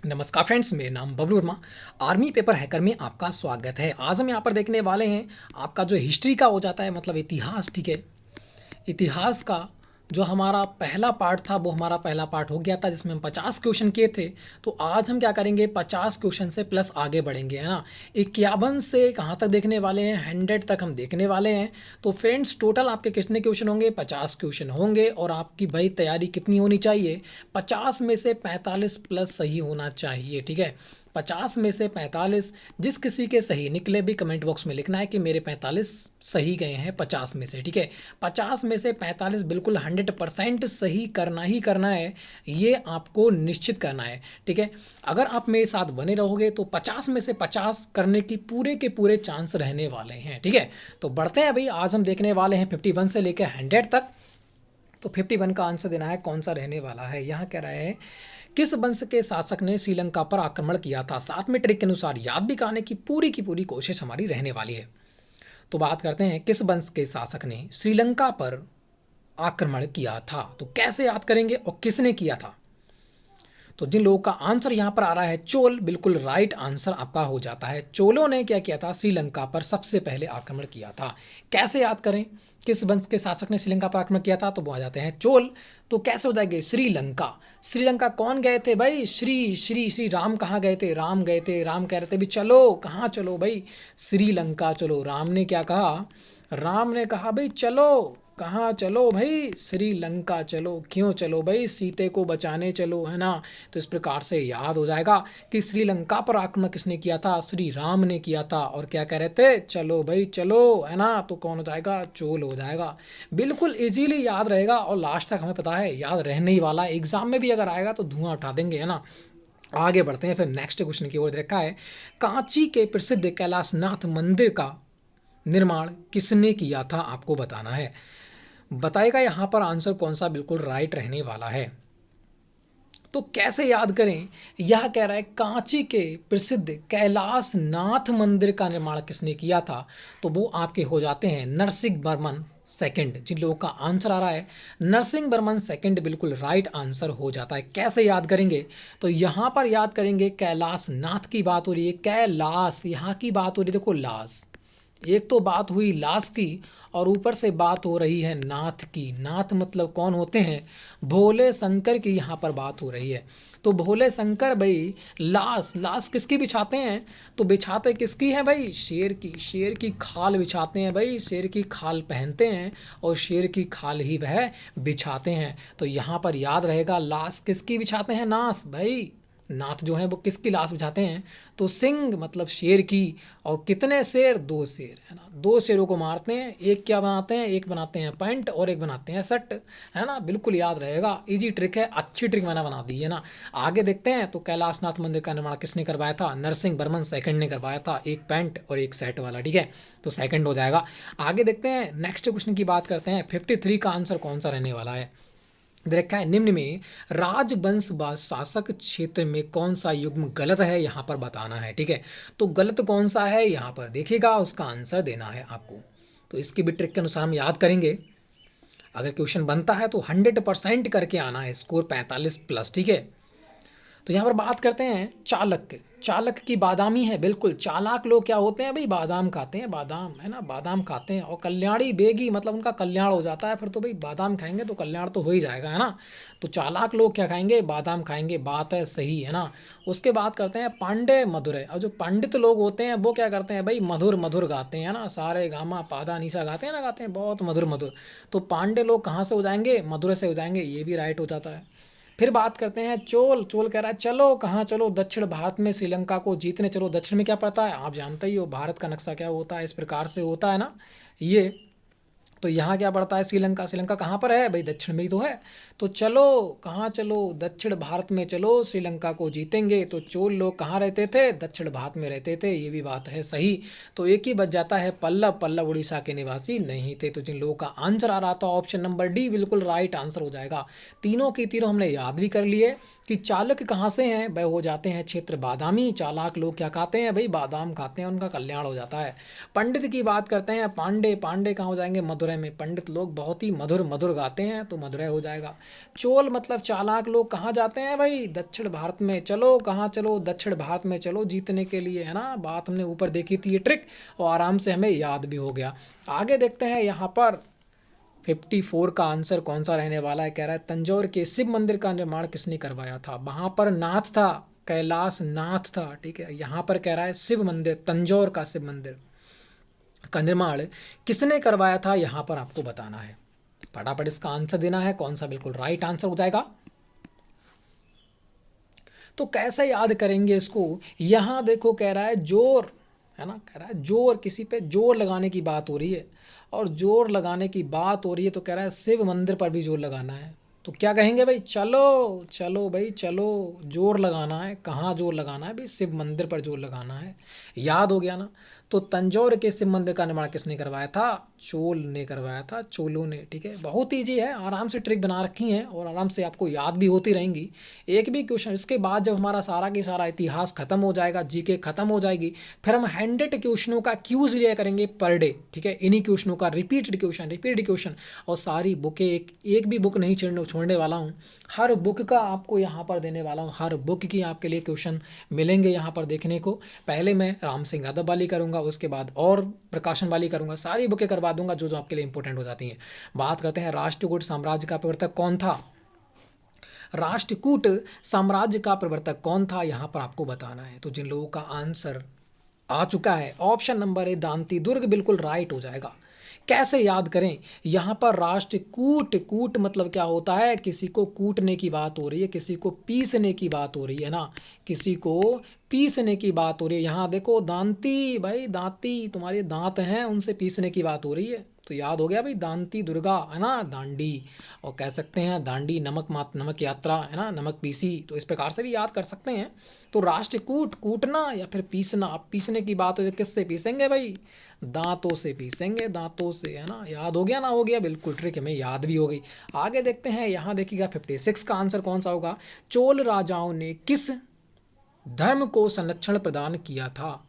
नमस्कार फ्रेंड्स, मेरा नाम Bablu Verma. Army paper hacker में आपका स्वागत है। आज हम यहाँ पर देखने वाले हैं आपका जो हिस्ट्री का हो जाता है, मतलब इतिहास। ठीक है, इतिहास का जो हमारा पहला पार्ट था वो हमारा पहला पार्ट हो गया था, जिसमें हम 50 क्वेश्चन किए थे। तो आज हम क्या करेंगे, 50 क्वेश्चन से प्लस आगे बढ़ेंगे, है ना। 51 से कहाँ तक देखने वाले हैं, 100 तक हम देखने वाले हैं। तो फ्रेंड्स, टोटल आपके कितने क्वेश्चन होंगे, 50 क्वेश्चन होंगे। और आपकी भाई तैयारी कितनी होनी चाहिए, 50 में से 45 प्लस सही होना चाहिए। ठीक है, 50 में से 45। जिस किसी के सही निकले भी कमेंट बॉक्स में लिखना है कि मेरे 45 सही गए हैं 50 में से। ठीक है, 50 में से 45 बिल्कुल 100% सही करना ही करना है, ये आपको निश्चित करना है। ठीक है, अगर आप मेरे साथ बने रहोगे तो 50 में से 50 करने की पूरे के पूरे चांस रहने वाले हैं। ठीक है, तो बढ़ते हैं भाई। आज हम देखने वाले हैं 51 से लेकर 100 तक। तो 51 का आंसर देना है, कौन सा रहने वाला है। यहाँ कह रहा है किस वंश के शासक ने श्रीलंका पर आक्रमण किया था। साथ में ट्रिक के अनुसार याद भी कराने की पूरी कोशिश हमारी रहने वाली है। तो बात करते हैं किस वंश के शासक ने श्रीलंका पर आक्रमण किया था। तो कैसे याद करेंगे और किसने किया था। तो जिन लोगों का आंसर यहाँ पर आ रहा है चोल, बिल्कुल राइट आंसर आपका हो जाता है। चोलों ने क्या किया था, श्रीलंका पर सबसे पहले आक्रमण किया था। कैसे याद करें किस वंश के शासक ने श्रीलंका पर आक्रमण किया था, तो वो आ जाते हैं चोल। तो कैसे हो जाएंगे, श्रीलंका। श्रीलंका कौन गए थे भाई, श्री श्री श्री राम कहाँ गए थे, राम गए थे। राम कह रहे थे भी चलो, कहाँ चलो भाई, श्रीलंका चलो। राम ने क्या कहा, राम ने कहा भाई चलो, कहाँ चलो भाई, श्रीलंका चलो। क्यों चलो भाई, सीते को बचाने चलो, है ना। तो इस प्रकार से याद हो जाएगा कि श्रीलंका पर आक्रमण किसने किया था, श्री राम ने किया था। और क्या कह रहे थे, चलो भाई चलो, है ना। तो कौन हो जाएगा, चोल हो जाएगा। बिल्कुल इजीली याद रहेगा और लास्ट तक हमें पता है याद रहने ही वाला है। एग्जाम में भी अगर आएगा तो धुआं उठा देंगे, है ना। आगे बढ़ते हैं फिर नेक्स्ट क्वेश्चन की ओर। देखा है कांची के प्रसिद्ध कैलाशनाथ मंदिर का निर्माण किसने किया था, आपको बताना है। बताएगा यहाँ पर आंसर कौन सा बिल्कुल राइट रहने वाला है। तो कैसे याद करें, यह कह रहा है कांची के प्रसिद्ध कैलाश नाथ मंदिर का निर्माण किसने किया था। तो वो आपके हो जाते हैं नरसिंह वर्मन सेकंड। जिन लोगों का आंसर आ रहा है नरसिंह वर्मन सेकंड, बिल्कुल राइट आंसर हो जाता है। कैसे याद करेंगे, तो यहाँ पर याद करेंगे कैलाश नाथ की बात हो रही है, कैलाश यहाँ की बात हो रही है। देखो लाश, एक तो बात हुई लाश की और ऊपर से बात हो रही है नाथ की। नाथ मतलब कौन होते हैं, भोले शंकर की यहाँ पर बात हो रही है। तो भोले शंकर भाई लाश, लाश किसकी बिछाते हैं, तो बिछाते किसकी है भाई, शेर की। शेर की खाल बिछाते हैं भाई, शेर की खाल पहनते हैं और शेर की खाल ही वह बिछाते हैं। तो यहाँ पर याद रहेगा लाश किसकी बिछाते हैं, नाश भाई। नाथ जो है वो किसकी लाश बिछाते हैं, तो सिंह मतलब शेर की। और कितने शेर, दो शेर, है ना। दो शेरों को मारते हैं, एक क्या बनाते हैं, एक बनाते हैं पैंट और एक बनाते हैं शर्ट, है ना। बिल्कुल याद रहेगा, इजी ट्रिक है, अच्छी ट्रिक मैंने बना दी है ना। आगे देखते हैं तो कैलाशनाथ मंदिर का निर्माण किसने करवाया था, नरसिंह वर्मन सेकंड ने करवाया था, एक पैंट और एक सेट वाला। ठीक है, तो सेकंड हो जाएगा। आगे देखते हैं नेक्स्ट क्वेश्चन की बात करते हैं। 53 का आंसर कौन सा रहने वाला है। देखा है निम्न में राजवंश व शासक क्षेत्र में कौन सा युग्म गलत है, यहाँ पर बताना है। ठीक है, तो गलत कौन सा है यहाँ पर देखिएगा, उसका आंसर देना है आपको। तो इसकी भी ट्रिक के अनुसार हम याद करेंगे। अगर क्वेश्चन बनता है तो 100% करके आना है, स्कोर 45 प्लस। ठीक है, तो यहाँ पर बात करते हैं चालक। चालक की बादामी है, बिल्कुल चालाक लोग क्या होते हैं भाई, बादाम खाते हैं, बादाम, है ना, बादाम खाते हैं। और कल्याणी बेगी मतलब उनका कल्याण हो जाता है, फिर तो भाई बादाम खाएंगे तो कल्याण तो हो ही जाएगा, है ना। तो चालाक लोग क्या खाएंगे, बादाम खाएंगे, बात है सही, है ना। उसके बाद करते हैं पांडे मधुर है। और जो पंडित लोग होते हैं वो क्या करते हैं भाई, मधुर मधुर गाते हैं ना, सारे गामा पादा निशा गाते हैं ना, गाते हैं बहुत मधुर मधुर। तो पांडे लोग कहाँ से हो जाएंगे, मधुर से हो जाएंगे, ये भी राइट हो जाता है। फिर बात करते हैं चोल। चोल कह रहा है चलो, कहाँ चलो, दक्षिण भारत में श्रीलंका को जीतने चलो। दक्षिण में क्या पड़ता है, आप जानते ही हो, भारत का नक्शा क्या होता है, इस प्रकार से होता है ना ये। तो यहाँ क्या पड़ता है, श्रीलंका। श्रीलंका कहाँ पर है भाई, दक्षिण में ही तो है। तो चलो, कहाँ चलो, दक्षिण भारत में चलो, श्रीलंका को जीतेंगे। तो चोल लोग कहाँ रहते थे, दक्षिण भारत में रहते थे, ये भी बात है सही। तो एक ही बच जाता है पल्लव। पल्लव उड़ीसा के निवासी नहीं थे। तो जिन लोगों का आंसर आ रहा था ऑप्शन नंबर डी बिल्कुल राइट आंसर हो जाएगा। तीनों की तीनों हमने याद भी कर लिए कि चालक कहाँ से हैं, वह हो जाते हैं क्षेत्र बादामी। चालाक लोग क्या खाते हैं भाई, बादाम खाते हैं, उनका कल्याण हो जाता है। पंडित की बात करते हैं, पांडे। पांडे कहाँ हो जाएंगे, मधुर मधुरै में। पंडित लोग बहुत ही मधुर मधुर गाते हैं तो मधुरै हो जाएगा। चोल मतलब चालाक लोग कहाँ जाते हैं भाई? दक्षिण भारत में। चलो कहाँ चलो? दक्षिण भारत में चलो जीतने के लिए, है ना। बात हमने ऊपर देखी थी ये ट्रिक और आराम से हमें याद भी हो गया। आगे देखते हैं यहाँ पर 54 का आंसर कौन सा रहने वाला है। कह रहा है तंजौर के शिव मंदिर का निर्माण किसने करवाया था? वहाँ पर नाथ था, कैलाश नाथ था, ठीक है। यहाँ पर कह रहा है शिव मंदिर, तंजौर का शिव मंदिर का निर्माण किसने करवाया था, यहाँ पर आपको बताना है। फटाफट इसका आंसर देना है, कौन सा बिल्कुल राइट आंसर हो जाएगा। तो कैसे याद करेंगे इसको? यहाँ देखो कह रहा है जोर, है ना, कह रहा है जोर, किसी पे जोर लगाने की बात हो रही है और जोर लगाने की बात हो रही है तो कह रहा है शिव मंदिर पर भी जोर लगाना है। तो क्या कहेंगे भाई? चलो चलो भाई चलो, जोर लगाना है। कहाँ जोर लगाना है भाई? शिव मंदिर पर जोर लगाना है। याद हो गया ना। तो तंजौर के शिव मंदिर का निर्माण किसने करवाया था? चोल ने करवाया था, चोलों ने, ठीक है। बहुत ईजी है, आराम से ट्रिक बना रखी है और आराम से आपको याद भी होती रहेंगी। एक भी क्वेश्चन इसके बाद जब हमारा सारा की सारा इतिहास खत्म हो जाएगा, जीके खत्म हो जाएगी, फिर हम 100 क्वेश्चनों का क्यूज लिया करेंगे पर डे, ठीक है। इन्हीं क्वेश्चनों का रिपीटेड क्वेश्चन और सारी बुकें, एक भी बुक नहीं छोड़ने वाला हूँ। हर बुक का आपको यहाँ पर देने वाला हूँ, हर बुक की आपके लिए क्वेश्चन मिलेंगे यहाँ पर देखने को। पहले मैं राम सिंह यादव वाली करूँगा, उसके बाद और प्रकाशन वाली करूँगा, सारी बुकें करवा दूंगा जो जो आपके लिए इंपॉर्टेंट हो जाती हैं। बात करते हैं राष्ट्रकूट साम्राज्य का प्रवर्तक कौन था? राष्ट्रकूट साम्राज्य का प्रवर्तक कौन था, यहाँ पर आपको बताना है। तो जिन लोगों का आंसर आ चुका है, ऑप्शन नंबर ए दांती दुर्ग बिल्कुल राइट हो जाएगा। कैसे याद करें? यहाँ पर राष्ट्रकूट, कूट मतलब क्या होता है? किसी को कूटने की बात हो रही है, किसी को पीसने की बात हो रही है ना, किसी को पीसने की बात हो रही है। यहाँ देखो दांती, भाई दांती, तुम्हारे दांत हैं उनसे पीसने की बात हो रही है। तो याद हो गया भाई, दांती दुर्गा, है ना, दांडी। और कह सकते हैं दांडी नमक यात्रा, है ना, नमक पीसी। तो इस प्रकार से भी याद कर सकते हैं। तो राष्ट्रकूट, कूटना या फिर पीसना। अब पीसने की बात हो तो किससे पीसेंगे भाई? दांतों से पीसेंगे, दांतों से, है ना। याद हो गया ना? हो गया, बिल्कुल ट्रिक हमें याद भी हो गई। आगे देखते हैं, यहाँ देखिएगा 56 का आंसर कौन सा होगा। चोल राजाओं ने किस धर्म को संरक्षण प्रदान किया था?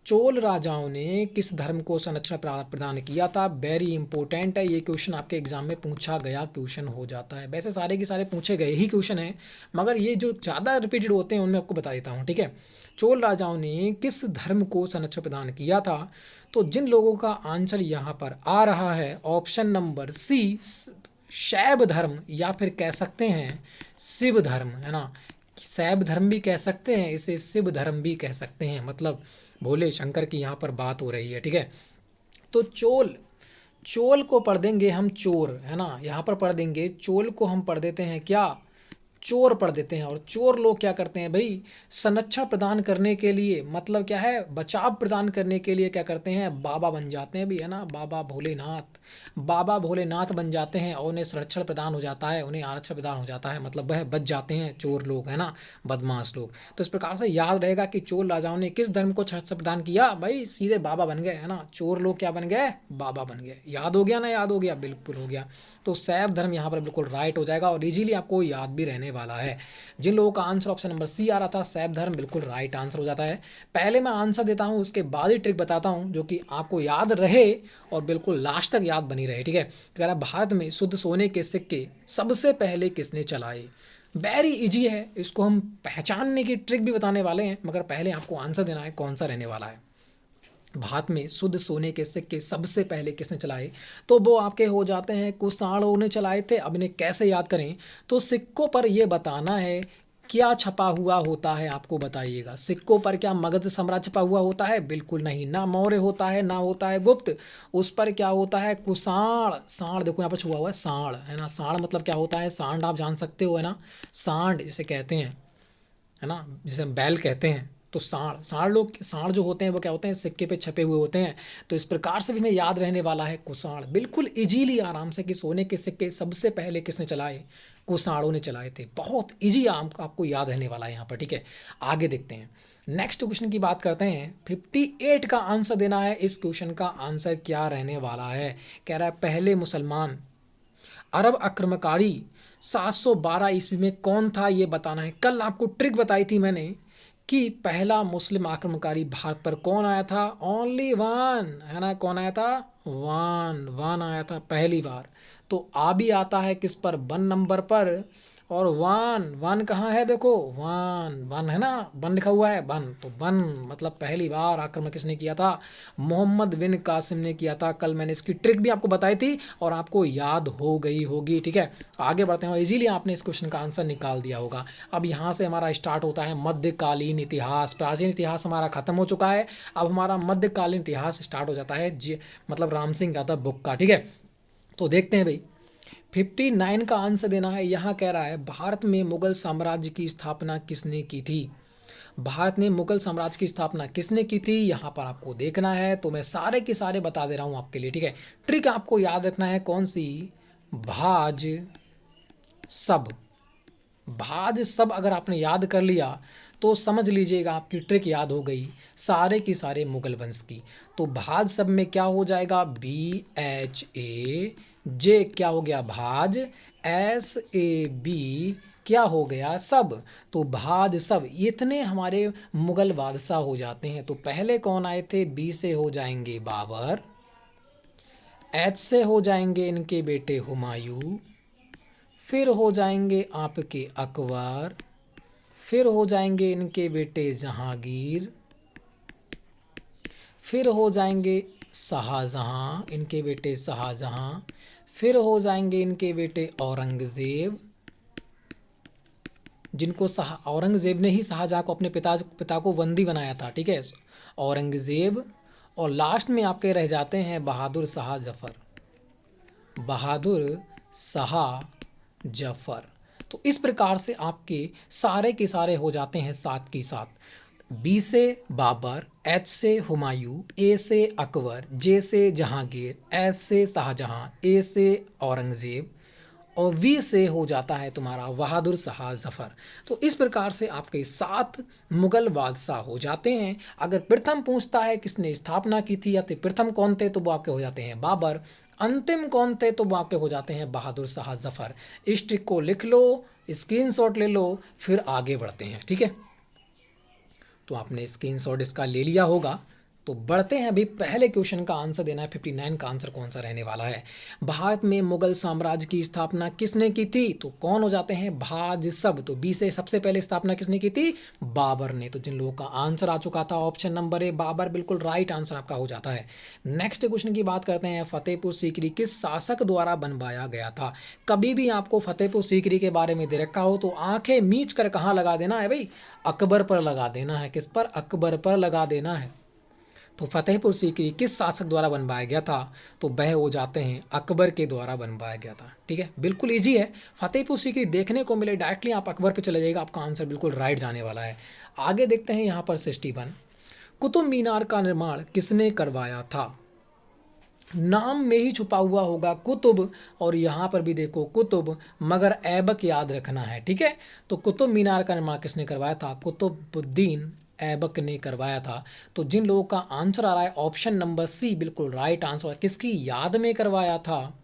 चोल राजाओं ने किस धर्म को संरक्षण प्रदान किया था? वेरी इंपॉर्टेंट है ये क्वेश्चन, आपके एग्जाम में पूछा गया क्वेश्चन हो जाता है। वैसे सारे के सारे पूछे गए ही क्वेश्चन हैं, मगर ये जो ज़्यादा रिपीटेड होते हैं उनमें आपको बता देता हूँ, ठीक है। चोल राजाओं ने किस धर्म को संरक्षण प्रदान किया था? तो जिन लोगों का आंसर यहाँ पर आ रहा है ऑप्शन नंबर सी, शैव धर्म, या फिर कह सकते हैं शिव धर्म, है ना। शैव धर्म भी कह सकते हैं इसे, शिव धर्म भी कह सकते हैं, मतलब भोले शंकर की यहाँ पर बात हो रही है, ठीक है। तो चोल, चोल को पढ़ देंगे हम चोर, है ना। यहाँ पर पढ़ देंगे चोल को हम पढ़ देते हैं क्या? चोर पढ़ देते हैं। और चोर लोग क्या करते हैं भाई? संरक्षण प्रदान करने के लिए, मतलब क्या है, बचाव प्रदान करने के लिए क्या करते हैं? बाबा बन जाते हैं भी, है ना। बाबा भोलेनाथ, बाबा भोलेनाथ बन जाते हैं और उन्हें संरक्षण प्रदान हो जाता है, उन्हें आरक्षण प्रदान हो जाता है, मतलब वह बच जाते हैं चोर लोग, है ना, बदमाश लोग। तो इस प्रकार से याद रहेगा कि चोर राजाओं ने किस धर्म को संरक्षण प्रदान किया भाई? सीधे बाबा बन गए, है ना। चोर लोग क्या बन गए? बाबा बन गए। याद हो गया ना? याद हो गया, बिल्कुल हो गया। तो शैव धर्म यहाँ पर बिल्कुल राइट हो जाएगा और इजीली आपको याद भी रहने वाला है। जिन लोगों का आंसर ऑप्शन नंबर सी आ रहा था, शैव धर्म, बिल्कुल राइट आंसर हो जाता है। पहले मैं आंसर देता हूँ, उसके बाद ही ट्रिक बताता हूँ जो कि आपको याद रहे और बिल्कुल लास्ट तक याद बनी रहे, ठीक है। कह रहा भारत में शुद्ध सोने के सिक्के सबसे पहले किसने चलाए? वेरी इजी है, इसको हम पहचानने की ट्रिक भी बताने वाले हैं, मगर पहले आपको आंसर देना है कौन सा रहने वाला है। भारत में शुद्ध सोने के सिक्के सबसे पहले किसने चलाए? तो वो आपके हो जाते हैं कुषाणों ने चलाए थे। अब इन्हें कैसे याद करें? तो सिक्कों पर ये बताना है क्या छपा हुआ होता है, आपको बताइएगा। सिक्कों पर क्या मगध साम्राज्य छपा हुआ होता है? बिल्कुल नहीं, ना मौर्य होता है, ना होता है गुप्त। उस पर क्या होता है? कुषाण। सांड देखो यहाँ पर छुआ हुआ है, सांड, है ना। सांड मतलब क्या होता है? सांड आप जान सकते हो, है ना। सांड जिसे कहते हैं, है ना, जिसे हम बैल कहते हैं। तो सांड, सांड लोग, सांड जो होते हैं वो क्या होते हैं? सिक्के पे छपे हुए होते हैं। तो इस प्रकार से भी हमें याद रहने वाला है कुषाण, बिल्कुल इजीली आराम से, कि सोने के सिक्के सबसे पहले किसने चलाए? कुषाणों ने चलाए थे। बहुत इजी आपको याद रहने वाला है यहाँ पर, ठीक है। आगे देखते हैं, नेक्स्ट क्वेश्चन की बात करते हैं। 58 का आंसर देना है। इस क्वेश्चन का आंसर क्या रहने वाला है? कह रहा है पहले मुसलमान अरब आक्रमणकारी 712 ईस्वी में कौन था, ये बताना है। कल आपको ट्रिक बताई थी मैंने कि पहला मुस्लिम आक्रमणकारी भारत पर कौन आया था? ओनली वन, है ना, कौन आया था? वन आया था पहली बार। तो आ भी आता है किस पर? वन नंबर पर। और वन कहाँ है? देखो वन है ना, वन लिखा हुआ है, वन, तो वन मतलब पहली बार आक्रमण किसने किया था? मोहम्मद बिन कासिम ने किया था। कल मैंने इसकी ट्रिक भी आपको बताई थी और आपको याद हो गई होगी। ठीक है, आगे बढ़ते हैं, इजीली आपने इस क्वेश्चन का आंसर निकाल दिया होगा। अब यहाँ से हमारा स्टार्ट होता है मध्यकालीन इतिहास। प्राचीन इतिहास हमारा खत्म हो चुका है, अब हमारा मध्यकालीन इतिहास स्टार्ट हो जाता है मतलब राम सिंह यादव बुक का। ठीक है, तो देखते हैं भाई, 59 का आंसर देना है। यहाँ कह रहा है भारत में मुगल साम्राज्य की स्थापना किसने की थी? भारत में मुगल साम्राज्य की स्थापना किसने की थी, यहाँ पर आपको देखना है। तो मैं सारे के सारे बता दे रहा हूँ आपके लिए। ठीक है, ट्रिक आपको याद रखना है कौन सी? भाज सब। भाज सब अगर आपने याद कर लिया तो समझ लीजिएगा आपकी ट्रिक याद हो गई सारे की सारे मुगल वंश की। तो भाज सब में क्या हो जाएगा? BHAJ क्या हो गया? भाज। SAB क्या हो गया? सब। तो भाज सब, इतने हमारे मुगल बादशाह हो जाते हैं। तो पहले कौन आए थे? B से हो जाएंगे बाबर, H से हो जाएंगे इनके बेटे हुमायूं, फिर हो जाएंगे आपके अकबर, फिर हो जाएंगे इनके बेटे जहांगीर, फिर हो जाएंगे शाहजहां, इनके बेटे शाहजहां, फिर हो जाएंगे इनके बेटे औरंगज़ेब, जिनको औरंगज़ेब ने ही शाहजहां को अपने पिता को बंदी बनाया था। ठीक है, औरंगज़ेब। और लास्ट में आपके रह जाते हैं बहादुर शाह जफ़र, बहादुर शाह जफ़र। तो इस प्रकार से आपके सारे के सारे हो जाते हैं सात की सात। B से बाबर, H से हुमायूं, A से अकबर, J से जहांगीर, S से शाहजहां, A से औरंगज़ेब और V से हो जाता है तुम्हारा बहादुर शाह जफ़र। तो इस प्रकार से आपके 7 मुगल बादशाह हो जाते हैं। अगर प्रथम पूछता है किसने स्थापना की थी या तो प्रथम कौन थे, तो वो आपके हो जाते हैं बाबर। अंतिम कौन थे, तो वो आपके हो जाते हैं बहादुर शाह जफ़र। इस ट्रिक को लिख लो, स्क्रीनशॉट ले लो, फिर आगे बढ़ते हैं। ठीक है, तो आपने स्क्रीनशॉट इसका ले लिया होगा। तो बढ़ते हैं, अभी पहले क्वेश्चन का आंसर देना है। 59 का आंसर कौन सा रहने वाला है? भारत में मुगल साम्राज्य की स्थापना किसने की थी? तो कौन हो जाते हैं? भाज सब। तो बी से सबसे पहले स्थापना किसने की थी? बाबर ने। तो जिन लोगों का आंसर आ चुका था ऑप्शन नंबर ए बाबर, बिल्कुल राइट आंसर आपका हो जाता है। नेक्स्ट क्वेश्चन की बात करते हैं, फतेहपुर सीकरी किस शासक द्वारा बनवाया गया था? कभी भी आपको फतेहपुर सीकरी के बारे में दे रखा हो तो आंखें मीच कर कहाँ लगा देना है भाई? अकबर पर लगा देना है। किस पर? अकबर पर लगा देना है। तो फतेहपुर सीकरी किस शासक द्वारा बनवाया गया था? तो वह हो जाते हैं अकबर के द्वारा बनवाया गया था। ठीक है, बिल्कुल इजी है। फतेहपुर सीकरी देखने को मिले डायरेक्टली आप अकबर पे चले जाइएगा, आपका आंसर बिल्कुल राइट जाने वाला है। आगे देखते हैं यहाँ पर 61, कुतुब मीनार का निर्माण किसने करवाया था? नाम में ही छुपा हुआ होगा कुतुब, और यहाँ पर भी देखो कुतुब, मगर ऐबक याद रखना है। ठीक है, तो कुतुब मीनार का निर्माण किसने करवाया था? कुतुबुद्दीन ऐबक ने करवाया था। तो जिन लोगों का आंसर आ रहा है ऑप्शन नंबर सी, बिल्कुल राइट आंसर। किसकी याद में करवाया था?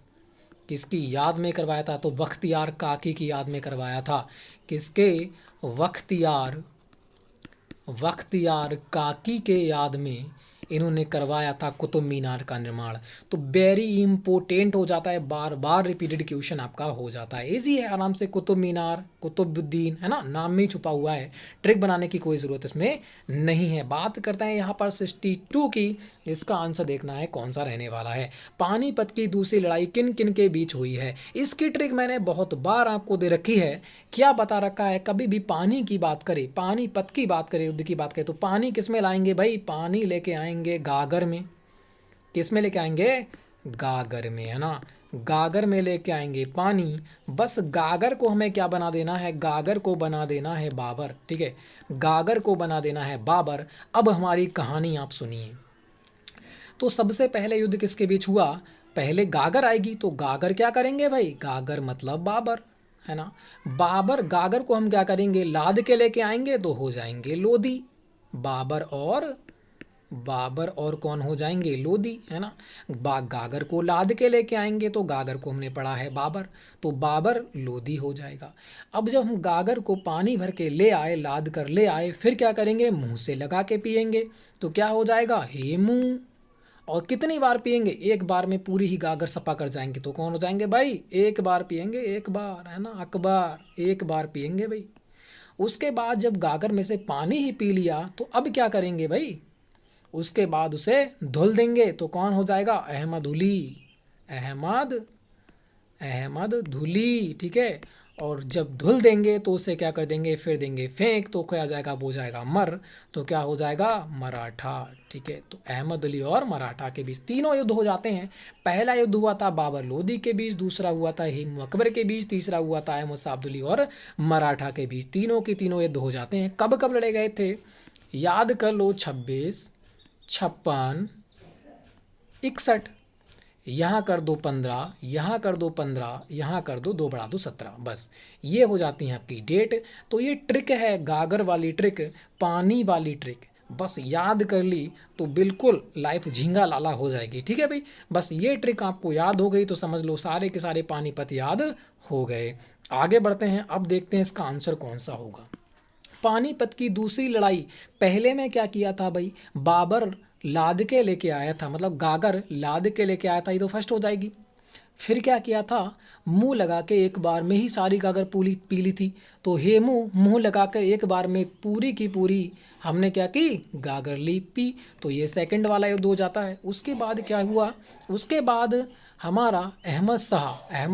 किसकी याद में करवाया था? तो बख्तियार काकी की याद में करवाया था। किसके? बख्तियार काकी के याद में इन्होंने करवाया था कुतुब मीनार का निर्माण। तो वेरी इंपॉर्टेंट हो जाता है, बार बार रिपीटेड क्वेश्चन आपका हो जाता है। इजी है आराम से, कुतुब मीनार, कुतुबुद्दीन, है ना, नाम में ही छुपा हुआ है, ट्रिक बनाने की कोई ज़रूरत इसमें नहीं है। बात करते हैं यहाँ पर 62 की। इसका आंसर देखना है कौन सा रहने वाला है। पानीपत की दूसरी लड़ाई किन किन के बीच हुई है? इसकी ट्रिक मैंने बहुत बार आपको दे रखी है। क्या बता रखा है? कभी भी पानी की बात करें, पानीपत की बात करें, युद्ध की बात करें, तो पानी किस में लाएंगे भाई? पानी लेके आएंगे गागर में। किस में लेके आएंगे? गागर में, है ना, गागर में लेके आएंगे पानी। बस गागर को हमें क्या बना देना है? गागर को बना देना है बाबर। ठीक है, गागर को बना देना है बाबर। अब हमारी कहानी आप सुनिए। तो सबसे पहले युद्ध किसके बीच हुआ? पहले गागर आएगी, तो गागर क्या करेंगे भाई? गागर मतलब बाबर, है ना। बाबर, गागर को हम क्या करेंगे? लाद के लेके आएंगे तो हो जाएंगे लोधी। बाबर और बाबर और कौन हो जाएंगे, लोदी, है ना। गागर को लाद के लेके आएंगे तो गागर को हमने पढ़ा है बाबर, तो बाबर लोदी हो जाएगा। अब जब हम गागर को पानी भर के ले आए, लाद कर ले आए, फिर क्या करेंगे, मुंह से लगा के पिएंगे तो क्या हो जाएगा, हेमू। और कितनी बार पिएंगे, एक बार में पूरी ही गागर सफा कर जाएंगे तो कौन हो जाएंगे भाई, एक बार पिएंगे, एक बार, है ना, अकबार, एक बार पिएंगे भाई। उसके बाद जब गागर में से पानी ही पी लिया तो अब क्या करेंगे भाई, उसके बाद उसे धुल देंगे तो कौन हो जाएगा, अहमद उली, अहमद, अहमद धुली, ठीक है। और जब धुल देंगे तो उसे क्या कर देंगे, फिर देंगे फेंक तो क्या जाएगा, वो जाएगा मर, तो क्या हो जाएगा, मराठा, ठीक है। तो अहमद अली और मराठा के बीच तीनों युद्ध हो जाते हैं। पहला युद्ध हुआ था बाबर लोदी के बीच, दूसरा हुआ था हेमू अकबर के बीच, तीसरा हुआ था अहमद शाह अब्दुली और मराठा के बीच। तीनों के तीनों युद्ध हो जाते हैं। कब कब लड़े गए थे, याद कर लो, 26, 56, 61, यहाँ कर दो 15, यहाँ कर दो 15, यहाँ कर दो 2 बढ़ा दो 17, बस ये हो जाती है आपकी डेट। तो ये ट्रिक है, गागर वाली ट्रिक, पानी वाली ट्रिक, बस याद कर ली तो बिल्कुल लाइफ झींगा लाला हो जाएगी, ठीक है भाई। बस ये ट्रिक आपको याद हो गई तो समझ लो सारे के सारे पानीपत याद हो गए। आगे बढ़ते हैं, अब देखते हैं इसका आंसर कौन सा होगा। पानीपत की दूसरी लड़ाई, पहले में क्या किया था भाई, बाबर लाद के लेके आया था, मतलब गागर लाद के लेके आया था, ये तो फर्स्ट हो जाएगी। फिर क्या किया था, मुंह लगा के एक बार में ही सारी गागर पूरी पी ली थी, तो हेमू मुंह लगाकर एक बार में पूरी की पूरी हमने क्या की, गागर ली पी, तो ये सेकंड वाला युद्ध हो जाता है। उसके बाद क्या हुआ, उसके बाद हमारा अहमद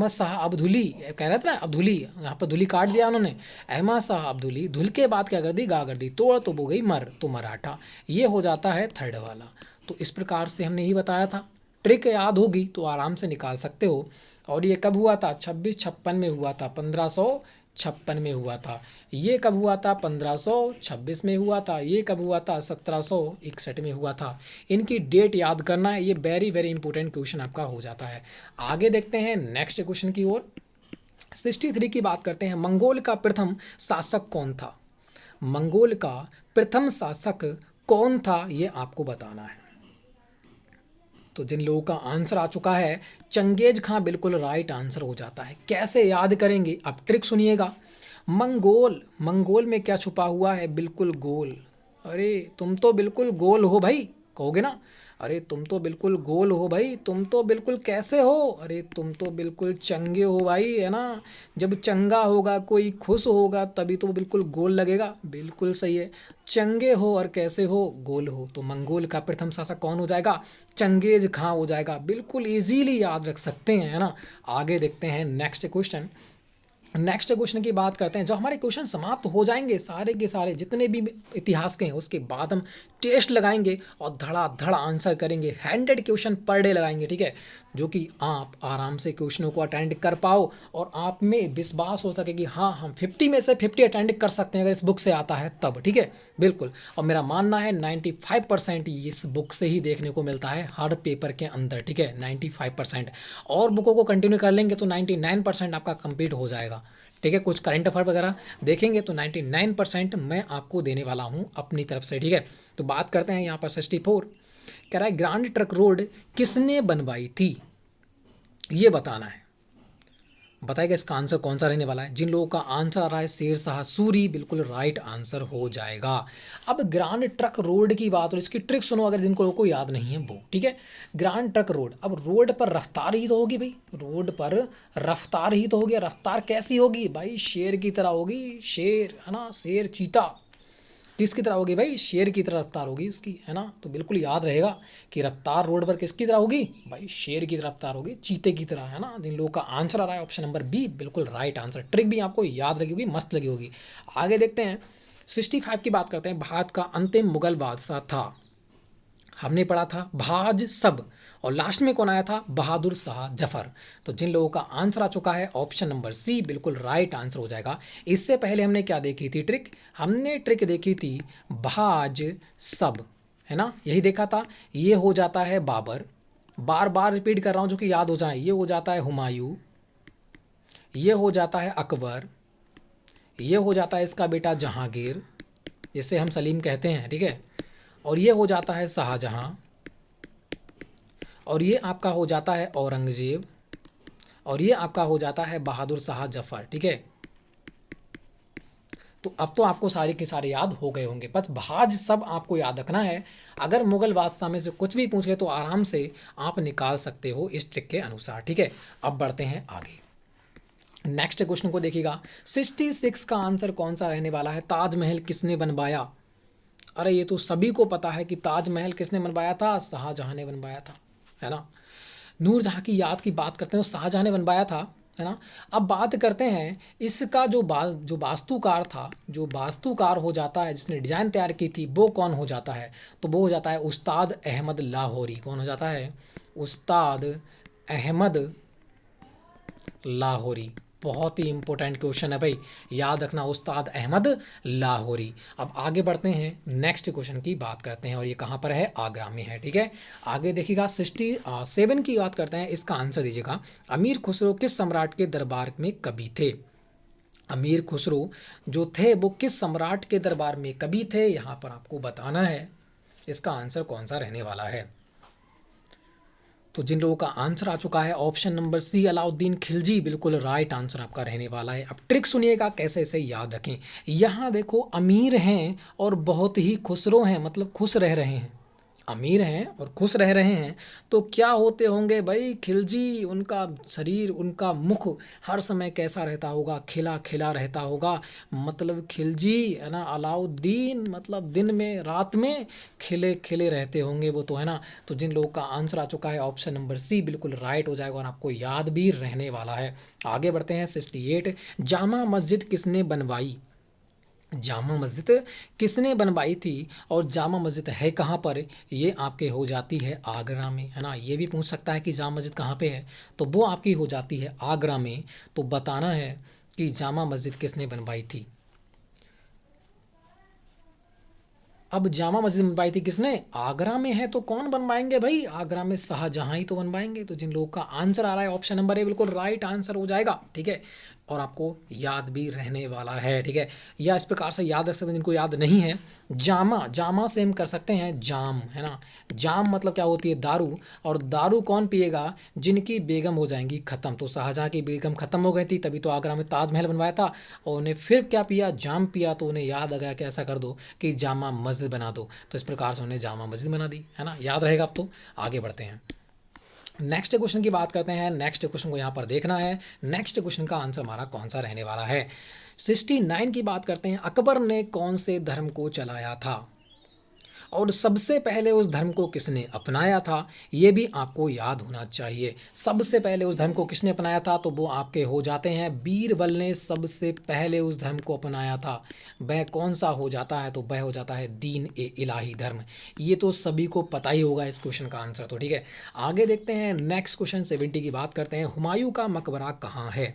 शाह अब्दुली, कह रहे थे ना अब्दुली, यहाँ पर धुली काट दिया उन्होंने, अहमद शाह अब्दुली, धुल के बाद क्या कर दी, गागर दी, तोड़ तो वो गई मर, तो मराठा, ये हो जाता है थर्ड वाला। तो इस प्रकार से हमने ही बताया था, ट्रिक याद होगी तो आराम से निकाल सकते हो। और ये कब हुआ था, 2656 में हुआ था, 1556 में हुआ था। ये कब हुआ था, 1526 में हुआ था। ये कब हुआ था, 1761 में हुआ था। इनकी डेट याद करना है, ये वेरी वेरी इंपॉर्टेंट क्वेश्चन आपका हो जाता है। आगे देखते हैं नेक्स्ट क्वेश्चन की ओर। 63 की बात करते हैं, मंगोल का प्रथम शासक कौन था, मंगोल का प्रथम शासक कौन था, ये आपको बताना है। तो जिन लोगों का आंसर आ चुका है, चंगेज खां बिल्कुल राइट आंसर हो जाता है। कैसे याद करेंगे, अब ट्रिक सुनिएगा। मंगोल, मंगोल में क्या छुपा हुआ है, बिल्कुल गोल। अरे तुम तो बिल्कुल गोल हो भाई, कहोगे ना, अरे तुम तो बिल्कुल गोल हो भाई, तुम तो बिल्कुल कैसे हो, अरे तुम तो बिल्कुल चंगे हो भाई, है ना। जब चंगा होगा कोई, खुश होगा, तभी तो बिल्कुल गोल लगेगा, बिल्कुल सही है। चंगे हो और कैसे हो, गोल हो। तो मंगोल का प्रथम शासक कौन हो जाएगा, चंगेज खां हो जाएगा, बिल्कुल इजीली याद रख सकते हैं, है ना। आगे देखते हैं नेक्स्ट क्वेश्चन। नेक्स्ट क्वेश्चन की बात करते हैं। जब हमारे क्वेश्चन समाप्त हो जाएंगे सारे के सारे जितने भी इतिहास के हैं, उसके बाद हम टेस्ट लगाएंगे और धड़ाधड़ आंसर करेंगे। 100 क्वेश्चन पर डे लगाएंगे, ठीक है, जो कि आप आराम से क्वेश्चनों को अटेंड कर पाओ और आप में विश्वास हो सके कि हाँ हम 50 में से 50 अटेंड कर सकते हैं अगर इस बुक से आता है तब, ठीक है, बिल्कुल। और मेरा मानना है 95% इस बुक से ही देखने को मिलता है हर पेपर के अंदर, ठीक है, 95%। और बुकों को कंटिन्यू कर लेंगे तो 99% आपका कंप्लीट हो जाएगा, ठीक है। कुछ करंट अफेयर वगैरह देखेंगे तो 99% मैं आपको देने वाला हूँ अपनी तरफ से, ठीक है। तो बात करते हैं यहाँ पर 64 कह रहा है, ग्रांड ट्रक रोड किसने बनवाई थी, ये बताना है। बताएगा इसका आंसर कौन सा रहने वाला है। जिन लोगों का आंसर आ रहा है शेर शाह सूरी, बिल्कुल राइट आंसर हो जाएगा। अब ग्रांड ट्रक रोड की बात, और इसकी ट्रिक सुनो अगर जिनको लोगों को याद नहीं है वो, ठीक है। ग्रांड ट्रक रोड, अब रोड पर रफ्तार ही तो होगी भाई, रोड पर रफ्तार ही तो होगी। रफ्तार कैसी होगी भाई, शेर की तरह होगी, शेर, है ना, शेर चीता किसकी तरह होगी भाई, शेर की तरह रफ्तार होगी उसकी, है ना। तो बिल्कुल याद रहेगा कि रफ्तार रोड पर किसकी तरह होगी भाई, शेर की तरह रफ्तार होगी, चीते की तरह, है ना। जिन लोगों का आंसर आ रहा है ऑप्शन नंबर बी बिल्कुल राइट आंसर। ट्रिक भी आपको याद लगी होगी, मस्त लगी होगी। आगे देखते हैं 65 की बात करते हैं। भारत का अंतिम मुगल बादशाह था, हमने पढ़ा था भाज सब, और लास्ट में कौन आया था, बहादुर शाह जफर। तो जिन लोगों का आंसर आ चुका है ऑप्शन नंबर सी बिल्कुल राइट आंसर हो जाएगा। इससे पहले हमने क्या देखी थी ट्रिक, हमने ट्रिक देखी थी भाज सब, है ना, यही देखा था। ये हो जाता है बाबर, बार बार रिपीट कर रहा हूँ जो कि याद हो जाए। ये हो जाता है हुमायूं, ये हो जाता है अकबर, ये हो जाता है इसका बेटा जहांगीर, जिसे हम सलीम कहते हैं, ठीक है। और ये हो जाता है शाहजहां, और ये आपका हो जाता है औरंगजेब, और ये आपका हो जाता है बहादुर शाह जफर। ठीक है, तो अब तो आपको सारे के सारे याद हो गए होंगे, बस भाज सब आपको याद रखना है। अगर मुगल बादशाह में से कुछ भी पूछ ले तो आराम से आप निकाल सकते हो इस ट्रिक के अनुसार। ठीक है, अब बढ़ते हैं आगे। नेक्स्ट क्वेश्चन को देखिएगा, 66 का आंसर कौन सा रहने वाला है? ताजमहल किसने बनवाया? अरे ये तो सभी को पता है कि ताजमहल किसने बनवाया था? शाहजहां ने बनवाया था, है ना। नूरजहां की याद की बात करते हैं तो शाहजहां ने बनवाया था, है ना। अब बात करते हैं इसका जो वास्तुकार था, जो वास्तुकार हो जाता है, जिसने डिज़ाइन तैयार की थी, वो कौन हो जाता है? तो वो हो जाता है उस्ताद अहमद लाहौरी। कौन हो जाता है? उस्ताद अहमद लाहौरी। बहुत ही इंपॉर्टेंट क्वेश्चन है भाई, याद रखना, उस्ताद अहमद लाहौरी। अब आगे बढ़ते हैं, नेक्स्ट क्वेश्चन की बात करते हैं, और ये कहाँ पर है? आगरा में है। ठीक है, आगे देखिएगा, 67 की बात करते हैं, इसका आंसर दीजिएगा। अमीर खुसरो किस सम्राट के दरबार में कवि थे? अमीर खुसरो जो थे वो किस सम्राट के दरबार में कवि थे? यहाँ पर आपको बताना है इसका आंसर कौन सा रहने वाला है। तो जिन लोगों का आंसर आ चुका है option number C, Alauddin Khilji, बिल्कुल राइट आंसर आपका रहने वाला है। अब ट्रिक सुनिएगा कैसे इसे याद रखें। यहाँ देखो, अमीर हैं और बहुत ही खुसरो हैं, मतलब खुश रह रहे हैं। अमीर हैं और खुश रह रहे हैं, तो क्या होते होंगे भाई? खिलजी, उनका शरीर, उनका मुख हर समय कैसा रहता होगा? खिला खिला रहता होगा। मतलब खिलजी, है ना, अलाउद्दीन, मतलब दिन में रात में खिले खिले रहते होंगे वो, तो है ना। तो जिन लोगों का आंसर आ चुका है ऑप्शन नंबर सी, बिल्कुल राइट हो जाएगा और आपको याद भी रहने वाला है। आगे बढ़ते हैं, 68, जामा मस्जिद किसने बनवाई? जामा मस्जिद किसने बनवाई थी? और जामा मस्जिद है कहाँ पर? ये आपके हो जाती है आगरा में, है ना। ये भी पूछ सकता है कि जामा मस्जिद कहाँ पे है, तो वो आपकी हो जाती है आगरा में। तो बताना है कि जामा मस्जिद किसने बनवाई थी। अब जामा मस्जिद बनवाई थी किसने? आगरा में है, तो कौन बनवाएंगे भाई? आगरा में शाहजहां ही तो बनवाएंगे। तो जिन लोगों का आंसर आ रहा है ऑप्शन नंबर ए, बिल्कुल राइट आंसर हो जाएगा। ठीक है, और आपको याद भी रहने वाला है। ठीक है, या इस प्रकार से याद रख सकते हैं जिनको याद नहीं है। जामा, जामा से हम कर सकते हैं जाम, है ना। जाम मतलब क्या होती है? दारू। और दारू कौन पिएगा? जिनकी बेगम हो जाएंगी ख़त्म। तो शाहजहां की बेगम ख़त्म हो गई थी, तभी तो आगरा में ताजमहल बनवाया था। और उन्हें फिर क्या पिया? जाम पिया। तो उन्हें याद आ गया कि ऐसा कर दो कि जामा मस्जिद बना दो, तो इस प्रकार से उन्हें जामा मस्जिद बना दी, है ना। याद रहेगा अब तो। आगे बढ़ते हैं, नेक्स्ट क्वेश्चन की बात करते हैं। नेक्स्ट क्वेश्चन को यहाँ पर देखना है, नेक्स्ट क्वेश्चन का आंसर हमारा कौन सा रहने वाला है। 69 की बात करते हैं, अकबर ने कौन से धर्म को चलाया था? और सबसे पहले उस धर्म को किसने अपनाया था? ये भी आपको याद होना चाहिए। सबसे पहले उस धर्म को किसने अपनाया था? तो वो आपके हो जाते हैं बीरबल ने सबसे पहले उस धर्म को अपनाया था। वह कौन सा हो जाता है? तो वह हो जाता है दीन ए इलाही धर्म। ये तो सभी को पता ही होगा इस क्वेश्चन का आंसर। तो ठीक है, आगे देखते हैं, नेक्स्ट क्वेश्चन 70 की बात करते हैं। हुमायूं का मकबरा कहाँ है?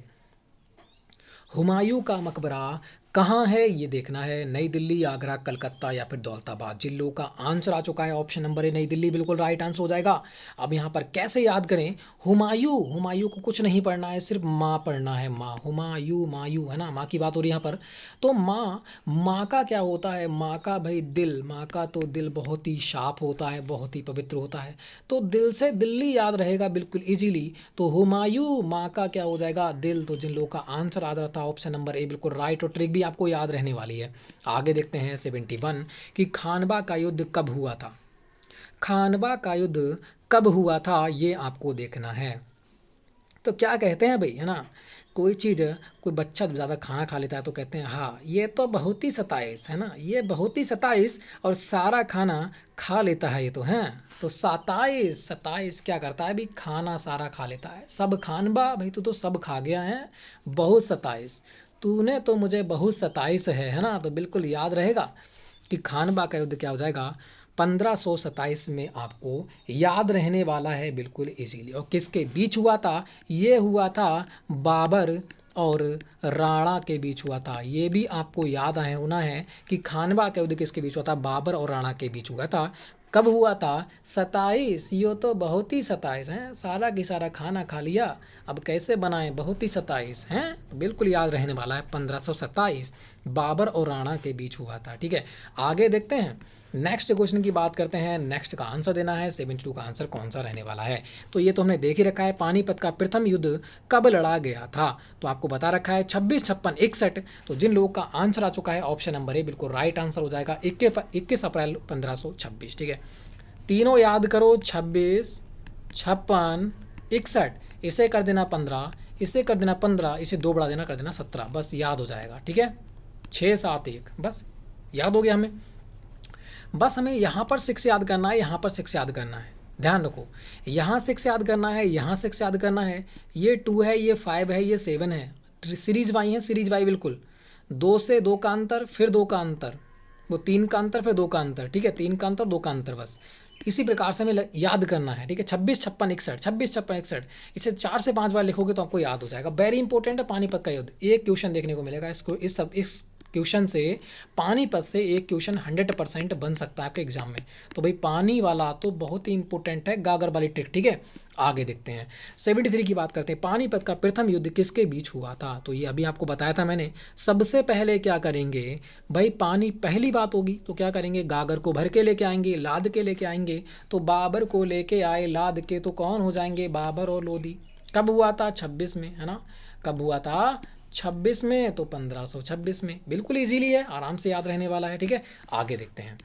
हुमायूं का मकबरा कहाँ है ये देखना है। नई दिल्ली, आगरा, कलकत्ता या फिर दौलताबाद। जिन लोगों का आंसर आ चुका है ऑप्शन नंबर ए, नई दिल्ली, बिल्कुल राइट आंसर हो जाएगा। अब यहाँ पर कैसे याद करें? हुमायूं, हुमायूं को कुछ नहीं पढ़ना है, सिर्फ माँ पढ़ना है। माँ, हुमायूं, मायूं, है ना, माँ की बात हो रही है यहाँ पर। तो माँ, माँ का क्या होता है? माँ का भाई दिल, माँ का तो दिल बहुत ही साफ होता है, बहुत ही पवित्र होता है। तो दिल से दिल्ली याद रहेगा बिल्कुल इजीली। तो हुमायूं माँ का क्या हो जाएगा? दिल। तो जिन लोगों का आंसर आ रहा था ऑप्शन नंबर ए, बिल्कुल राइट, और ट्रिक भी आपको याद रहने वाली है। आगे देखते हैं 71 कि खानवा का युद्ध कब हुआ था? खानवा का युद्ध कब हुआ था ये आपको देखना है। तो क्या कहते हैं भाई, है ना, कोई चीज़, कोई बच्चा ज़्यादा खाना खा लेता है तो कहते हैं हाँ ये तो बहुत ही 27, है ना, ये बहुत ही 27, और सारा खाना खा लेता है ये तो, हैं। तो 27 क्या करता है भाई? खाना सारा खा लेता है। सब खानबा भाई, तू तो सब खा गया है, बहुत 27, तूने तो मुझे बहुत 27 है ना। तो बिल्कुल याद रहेगा कि खानबा का युद्ध क्या हो जाएगा? 1527 में आपको याद रहने वाला है बिल्कुल इजीली। और किसके बीच हुआ था? ये हुआ था बाबर और राणा के बीच हुआ था। ये भी आपको याद आए होना है कि खानवा का युद्ध किसके बीच हुआ था? बाबर और राणा के बीच हुआ था। कब हुआ था? 27। यो तो बहुत ही 27 हैं, सारा की सारा खाना खा लिया, अब कैसे बनाएं? बहुत ही 27 हैं, तो बिल्कुल याद रहने वाला है 1527। बाबर और राणा के बीच हुआ था। ठीक है, आगे देखते हैं, नेक्स्ट क्वेश्चन की बात करते हैं। नेक्स्ट का आंसर देना है 72 का आंसर कौन सा रहने वाला है। तो ये तो हमने देख ही रखा है, पानीपत का प्रथम युद्ध कब लड़ा गया था, तो आपको बता रखा है 26, 56, 61। तो जिन लोगों का आंसर आ चुका है ऑप्शन नंबर ए बिल्कुल राइट आंसर हो जाएगा, 21 अप्रैल 1526। ठीक है, तीनों याद करो, 26, 56, 61, इसे कर देना 15, इसे कर देना 15, इसे 2 बढ़ा देना कर देना 17, बस याद हो जाएगा। ठीक है, 6, 7, 1, बस याद हो गया हमें। बस हमें यहाँ पर 6 याद करना है, यहाँ पर 6 याद करना है, ध्यान रखो, यहाँ 6 याद करना है, यहाँ 6 याद करना है, ये 2 है, ये 5 है, ये 7 है, सीरीज वाई है, सीरीज वाई बिल्कुल, 2 से 2 का अंतर, फिर 2 का अंतर, वो 3 का अंतर, फिर 2 का अंतर। ठीक है, 3 का अंतर, 2 का अंतर, बस इसी प्रकार से हमें याद करना है। ठीक है, 26, 56, 61, 26, 56, 61, इसे 4 से 5 बार लिखोगे तो आपको याद हो जाएगा। वेरी इंपॉर्टेंट है पानीपत का युद्ध, एक क्वेश्चन देखने को मिलेगा इसको, इस क्वेश्चन से, पानीपत से एक क्वेश्चन 100% बन सकता है आपके एग्जाम में। तो भाई पानी वाला तो बहुत ही इंपॉर्टेंट है, गागर वाली ट्रिक। ठीक है, आगे देखते हैं, 73 की बात करते हैं। पानीपत का प्रथम युद्ध किसके बीच हुआ था, तो ये अभी आपको बताया था मैंने। सबसे पहले क्या करेंगे भाई, पानी पहली बात होगी तो क्या करेंगे, गागर को भर के लेके आएंगे, लाद के लेके आएंगे। तो बाबर को लेके आए लाद के, तो कौन हो जाएंगे, बाबर और लोधी। कब हुआ था, 26 में, है ना, कब हुआ था, 26 में, तो 1526 में। बिल्कुल इजीली है, आराम से याद रहने वाला है। ठीक है, आगे देखते हैं,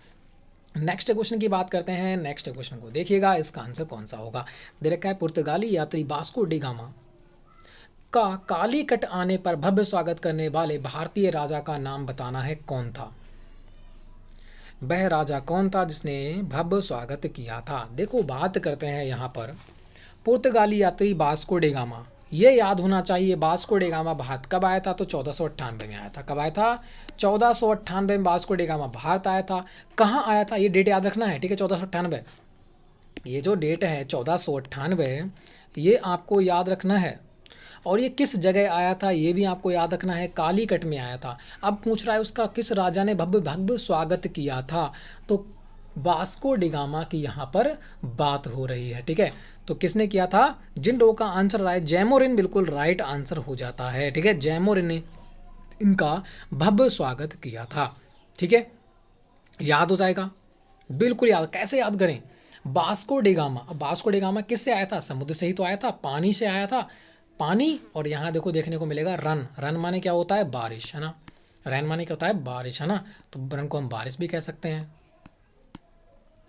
नेक्स्ट क्वेश्चन की बात करते हैं। नेक्स्ट क्वेश्चन को देखिएगा, इसका आंसर कौन सा होगा। दे रखा है, पुर्तगाली यात्री वास्को डी गामा का कालीकट आने पर भव्य स्वागत करने वाले भारतीय राजा का नाम बताना है, कौन था। वह राजा कौन था जिसने भव्य स्वागत किया था। देखो बात करते हैं यहाँ पर, पुर्तगाली यात्री वास्को डी गामा, ये याद होना चाहिए, वास्को डी गामा भारत कब आया था, तो 1498 में आया था। कब आया था, 1498 में वास्को डी गामा भारत आया था। कहाँ आया था, ये डेट याद रखना है। ठीक है, 1498, ये जो डेट है 1498, ये आपको याद रखना है। और ये किस जगह आया था ये भी आपको याद रखना है, कालीकट में आया था। अब पूछ रहा है उसका किस राजा ने भव्य भव्य स्वागत किया था, तो वास्को डी गामा की यहाँ पर बात हो रही है। ठीक है, तो किसने किया था, जिन लोगों का आंसर रहा है जैमोरिन, बिल्कुल राइट आंसर हो जाता है। ठीक है, जैमोरिन ने इनका भव्य स्वागत किया था। ठीक है, याद हो जाएगा, बिल्कुल याद। कैसे याद करें, वास्को डी गामा, अब वास्को डी गामा किससे आया था, समुद्र से ही तो आया था, पानी से आया था, पानी। और यहाँ देखो देखने को मिलेगा रन, रन माने क्या होता है, बारिश, है ना, रैन माने क्या होता है, बारिश, है ना, तो रन को हम बारिश भी कह सकते हैं,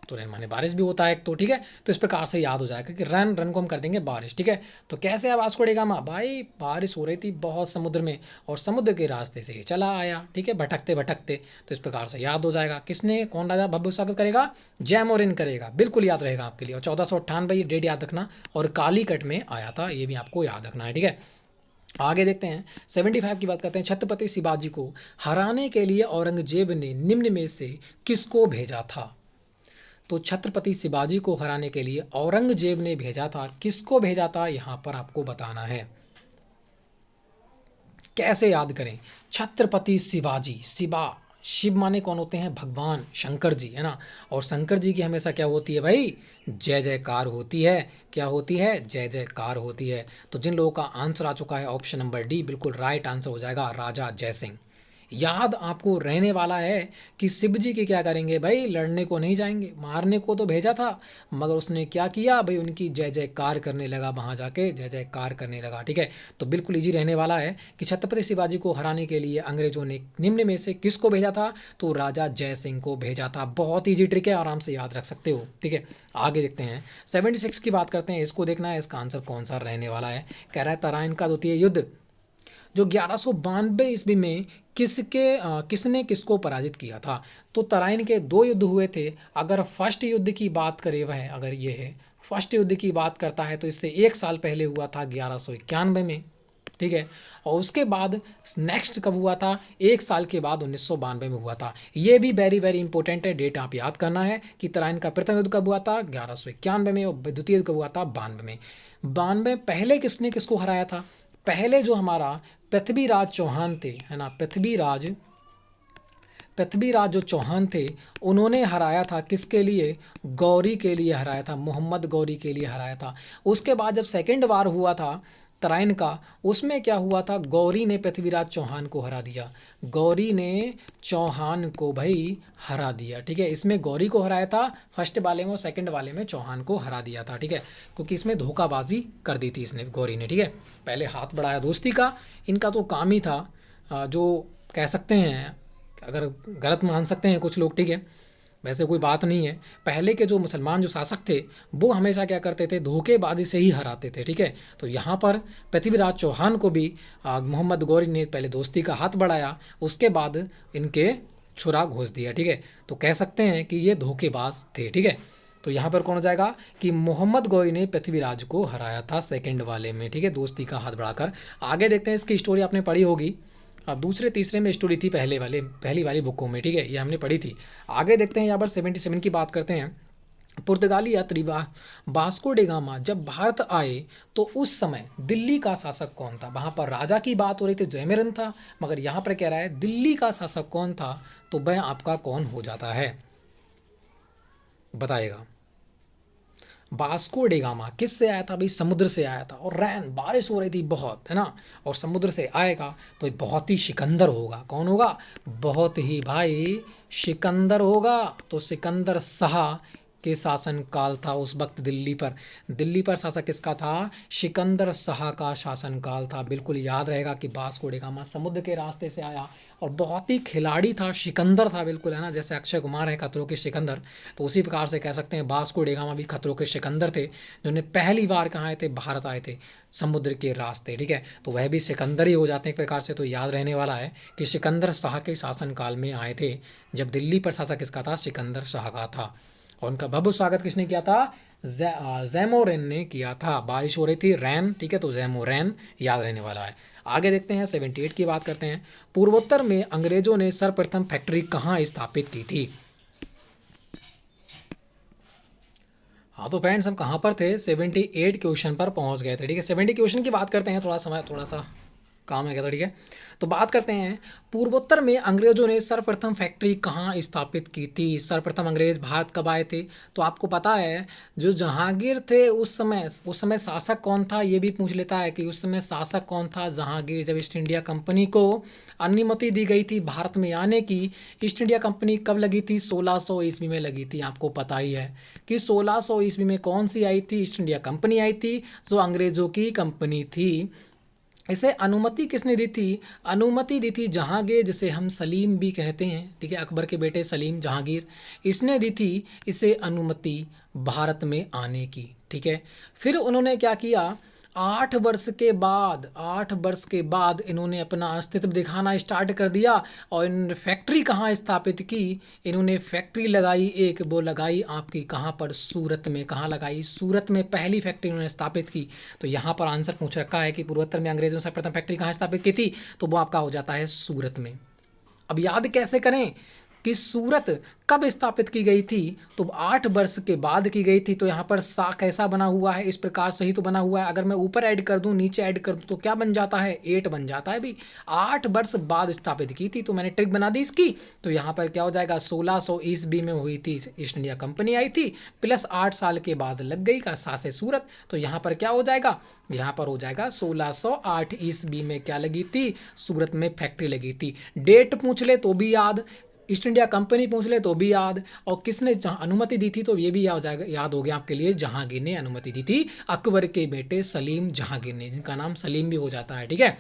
तो रैन माने बारिश भी होता है एक तो। ठीक है, तो इस प्रकार से याद हो जाएगा कि रन, रन को हम कर देंगे बारिश। ठीक है, तो कैसे है वास्को डी गामा, भाई बारिश हो रही थी बहुत समुद्र में, और समुद्र के रास्ते से ये चला आया। ठीक है, भटकते भटकते, तो इस प्रकार से याद हो जाएगा। किसने, कौन राजा भव्य स्वागत करेगा, जैमोरिन करेगा, बिल्कुल याद रहेगा आपके लिए। और 1498 ये डेट याद रखना, और कालीकट में आया था, ये भी आपको याद रखना है। ठीक है, आगे देखते हैं, 75 की बात करते हैं। छत्रपति शिवाजी को हराने के लिए औरंगजेब ने निम्न में से किसको भेजा था, तो छत्रपति शिवाजी को हराने के लिए औरंगजेब ने भेजा था, किसको भेजा था यहाँ पर आपको बताना है। कैसे याद करें, छत्रपति शिवाजी, शिव माने कौन होते हैं, भगवान शंकर जी, है ना, और शंकर जी की हमेशा क्या होती है भाई, जय जयकार होती है। क्या होती है, जय जयकार होती है। तो जिन लोगों का आंसर आ चुका है ऑप्शन नंबर डी बिल्कुल राइट आंसर हो जाएगा, राजा जयसिंह। याद आपको रहने वाला है कि शिव जी के क्या करेंगे भाई, लड़ने को नहीं जाएंगे, मारने को तो भेजा था, मगर उसने क्या किया भाई, उनकी जय जयकार करने लगा, वहाँ जाके जय जयकार करने लगा। ठीक है, तो बिल्कुल इजी रहने वाला है कि छत्रपति शिवाजी को हराने के लिए अंग्रेजों ने निम्न में से किसको भेजा था, तो राजा जय सिंह को भेजा था। बहुत ईजी ट्रिक है, आराम से याद रख सकते हो। ठीक है, आगे देखते हैं, 76 की बात करते हैं, इसको देखना है इसका आंसर कौन सा रहने वाला है। कह रहा है तराइन का द्वितीय युद्ध जो 1192 ईस्वी में किसने किसको पराजित किया था, तो तराइन के 2 युद्ध हुए थे। अगर फर्स्ट युद्ध की बात करें, वह अगर ये है फर्स्ट युद्ध की बात करता है, तो इससे 1 साल पहले हुआ था 1191 में। ठीक है, और उसके बाद नेक्स्ट कब हुआ था, 1 साल के बाद 1992 में हुआ था। ये भी वेरी वेरी इंपॉर्टेंट है, डेट आप याद करना है कि तराइन का प्रथम युद्ध कब हुआ था, 1191 में, और द्वितीय युद्ध कब हुआ था, 92 में। 92 पहले किसने किसको हराया था, पहले जो हमारा पृथ्वीराज चौहान थे, है ना, पृथ्वीराज जो चौहान थे, उन्होंने हराया था किसके लिए, गौरी के लिए हराया था, मोहम्मद गौरी के लिए हराया था। उसके बाद जब सेकेंड वार हुआ था, तराइन का, उसमें क्या हुआ था, गौरी ने पृथ्वीराज चौहान को हरा दिया। गौरी ने चौहान को भाई हरा दिया, ठीक है। इसमें गौरी को हराया था फर्स्ट वाले में, और सेकंड वाले में चौहान को हरा दिया था, ठीक है। क्योंकि इसमें धोखाबाजी कर दी थी इसने, गौरी ने, ठीक है। पहले हाथ बढ़ाया दोस्ती का, इनका तो काम ही था जो कह सकते हैं, अगर गलत मान सकते हैं कुछ लोग, ठीक है, वैसे कोई बात नहीं है। पहले के जो मुसलमान जो शासक थे वो हमेशा क्या करते थे, धोखेबाजी से ही हराते थे, ठीक है। तो यहाँ पर पृथ्वीराज चौहान को भी मोहम्मद गौरी ने पहले दोस्ती का हाथ बढ़ाया, उसके बाद इनके छुरा घोंस दिया, ठीक है। तो कह सकते हैं कि ये धोखेबाज थे, ठीक है। तो यहाँ पर कौन हो जाएगा कि मोहम्मद गौरी ने पृथ्वीराज को हराया था सेकंड वाले में, ठीक है, दोस्ती का हाथ बढ़ाकर। आगे देखते हैं, इसकी स्टोरी आपने पढ़ी होगी, अब दूसरे तीसरे में स्टोरी थी पहली वाली बुकों में, ठीक है, ये हमने पढ़ी थी। आगे देखते हैं, यहाँ पर 77 की बात करते हैं। पुर्तगाली यात्री वास्को डे गामा जब भारत आए तो उस समय दिल्ली का शासक कौन था। वहाँ पर राजा की बात हो रही थी, जयमेरन था, मगर यहाँ पर कह रहा है दिल्ली का शासक कौन था, तो वह आपका कौन हो जाता है, बताइएगा। वास्को डे गामा किससे आया था भाई, समुद्र से आया था, और रैन बारिश हो रही थी बहुत, है ना, और समुद्र से आएगा तो बहुत ही सिकंदर होगा। कौन होगा, बहुत ही भाई सिकंदर होगा। तो सिकंदर शाह के शासन काल था उस वक्त दिल्ली पर शासक किसका था, सिकंदर शाह का शासन काल था। बिल्कुल याद रहेगा कि वास्को डे गामा समुद्र के रास्ते से आया और बहुत ही खिलाड़ी था, सिकंदर था, बिल्कुल, है ना, जैसे अक्षय कुमार है खतरों के सिकंदर, तो उसी प्रकार से कह सकते हैं वास्को डे गामा भी खतरों के सिकंदर थे, जिन्होंने पहली बार कहाँ आए थे, भारत आए थे समुद्र के रास्ते, ठीक है। तो वह भी सिकंदर ही हो जाते हैं एक प्रकार से। तो याद रहने वाला है कि सिकंदर शाह के शासनकाल में आए थे, जब दिल्ली पर शासक किसका था, सिकंदर शाह का था। और उनका भव्य स्वागत किसने किया था, जैमोरेन ने किया था। बारिश हो रही थी, रैन, ठीक है, तो जैमोरेन याद रहने वाला है। आगे देखते हैं, 78 की बात करते हैं। पूर्वोत्तर में अंग्रेजों ने सर्वप्रथम फैक्ट्री कहाँ स्थापित की थी। हाँ तो फ्रेंड्स हम कहाँ पर थे, 78 क्वेश्चन पर पहुँच गए थे, ठीक है। 70 क्वेश्चन की बात करते हैं, थोड़ा सा काम है क्या था, ठीक है। तो बात करते हैं, पूर्वोत्तर में अंग्रेजों ने सर्वप्रथम फैक्ट्री कहाँ स्थापित की थी। सर्वप्रथम अंग्रेज भारत कब आए थे, तो आपको पता है जो जहांगीर थे उस समय शासक कौन था, ये भी पूछ लेता है कि उस समय शासक कौन था, जहांगीर। जब ईस्ट इंडिया कंपनी को अनुमति दी गई थी भारत में आने की, ईस्ट इंडिया कंपनी कब लगी थी, 1600 ईस्वी में लगी थी। आपको पता ही है कि 1600 ईस्वी में कौन सी आई थी, ईस्ट इंडिया कंपनी आई थी, जो अंग्रेजों की कंपनी थी। इसे अनुमति किसने दी थी, अनुमति दी थी जहांगीर, जिसे हम सलीम भी कहते हैं, ठीक है, अकबर के बेटे सलीम जहांगीर, इसने दी थी इसे अनुमति भारत में आने की, ठीक है। फिर उन्होंने क्या किया, 8 वर्ष के बाद इन्होंने अपना अस्तित्व दिखाना स्टार्ट कर दिया, और इन्होंने फैक्ट्री कहाँ स्थापित की, इन्होंने फैक्ट्री लगाई एक, वो लगाई आपकी कहाँ पर, सूरत में। कहाँ लगाई, सूरत में पहली फैक्ट्री उन्होंने स्थापित की। तो यहाँ पर आंसर पूछ रखा है कि पूर्वोत्तर में अंग्रेजों ने सर्वप्रथम फैक्ट्री कहाँ स्थापित की थी, तो वो आपका हो जाता है सूरत में। अब याद कैसे करें कि सूरत कब स्थापित की गई थी, तो 8 वर्ष के बाद की गई थी। तो यहाँ पर सा कैसा बना हुआ है, इस प्रकार से ही तो बना हुआ है। अगर मैं ऊपर ऐड कर दूँ नीचे ऐड कर दूँ तो क्या बन जाता है, 8 बन जाता है भी। 8 वर्ष बाद स्थापित की थी, तो मैंने ट्रिक बना दी इसकी। तो यहाँ पर क्या हो जाएगा, 1600 ईस्वी में हुई थी, ईस्ट इंडिया कंपनी आई थी, प्लस 8 साल के बाद लग गई का सा से सूरत। तो यहाँ पर क्या हो जाएगा, यहाँ पर हो जाएगा 1608 ईस्वी में क्या लगी थी, सूरत में फैक्ट्री लगी थी। डेट पूछ ले तो भी याद, ईस्ट इंडिया कंपनी पूछ ले तो भी याद, और किसने अनुमति दी थी तो ये भी याद हो गया आपके लिए, जहांगीर ने अनुमति दी थी, अकबर के बेटे सलीम जहांगीर ने, जिनका नाम सलीम भी हो जाता है, ठीक है।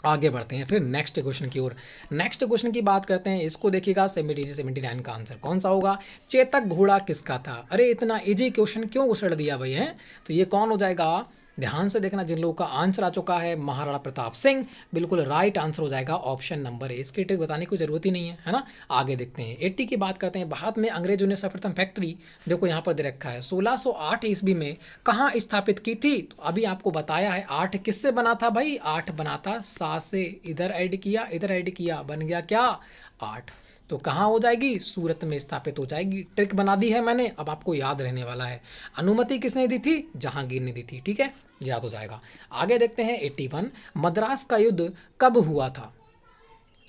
आगे बढ़ते हैं फिर नेक्स्ट क्वेश्चन की ओर। नेक्स्ट क्वेश्चन की बात करते हैं, इसको देखिएगा 79 का आंसर कौन सा होगा, चेतक घोड़ा किसका था। अरे इतना इजी क्वेश्चन क्यों उछल दिया भाई, है, तो ये कौन हो जाएगा, ध्यान से देखना, जिन लोगों का आंसर आ चुका है, महाराणा प्रताप सिंह। बिल्कुल राइट आंसर हो जाएगा ऑप्शन नंबर ए, इसकी ट्रिक बताने की जरूरत ही नहीं है ना। आगे देखते हैं, 80 की बात करते हैं। भारत में अंग्रेजों ने सर्वप्रथम फैक्ट्री, देखो यहाँ पर दे रखा है, 1608 ईस्वी में कहाँ स्थापित की थी, तो अभी आपको बताया है। 8 किससे बना था भाई, 8 बना था सा से, इधर ऐड किया, बन गया क्या, 8। तो कहाँ हो जाएगी, सूरत में स्थापित हो जाएगी। ट्रिक बना दी है मैंने, अब आपको याद रहने वाला है। अनुमति किसने दी थी, जहांगीर ने दी थी, ठीक है, याद हो जाएगा। आगे देखते हैं 81, मद्रास का युद्ध कब हुआ था।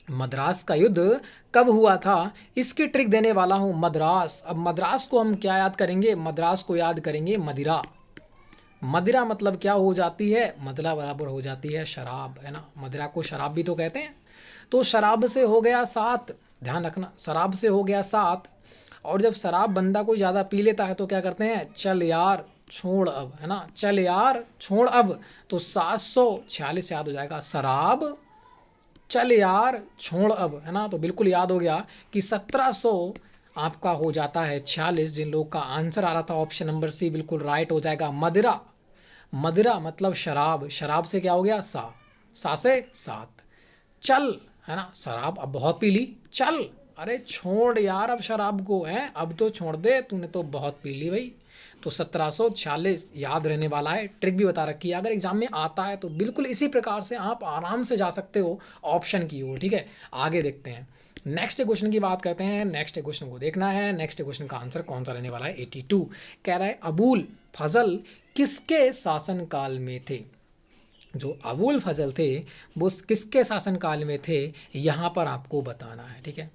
मद्रास का युद्ध कब हुआ था, इसकी ट्रिक देने वाला हूं। मद्रास, अब मद्रास को हम क्या याद करेंगे, मद्रास को याद करेंगे मदिरा, मदिरा मतलब क्या हो जाती है, मदिरा बराबर हो जाती है शराब, है ना, मदिरा को शराब भी तो कहते हैं। तो शराब से हो गया 7, ध्यान रखना, शराब से हो गया 7। और जब शराब बंदा कोई ज़्यादा पी लेता है तो क्या करते हैं, चल यार छोड़ अब, है ना, चल यार छोड़ अब। तो 746 याद हो जाएगा, शराब चल यार छोड़ अब, है ना। तो बिल्कुल याद हो गया कि 1700 आपका हो जाता है 46। जिन लोग का आंसर आ रहा था ऑप्शन नंबर सी बिल्कुल राइट हो जाएगा, मदिरा। मदिरा मतलब शराब, शराब से क्या हो गया, सा से 7। चल, है ना, शराब अब बहुत पी ली, चल, अरे छोड़ यार अब शराब को, है अब तो छोड़ दे, तूने तो बहुत पी ली भाई। तो 1746 याद रहने वाला है, ट्रिक भी बता रखी है, अगर एग्जाम में आता है तो बिल्कुल इसी प्रकार से आप आराम से जा सकते हो ऑप्शन की ओर, ठीक है। आगे देखते हैं, नेक्स्ट क्वेश्चन की बात करते हैं। नेक्स्ट क्वेश्चन को देखना है, नेक्स्ट क्वेश्चन का आंसर कौन सा रहने वाला है, 82 कह रहा है अबुल फजल किसके शासनकाल में थे। जो अबुल फजल थे वो किसके शासनकाल में थे, यहाँ पर आपको बताना है, ठीक है।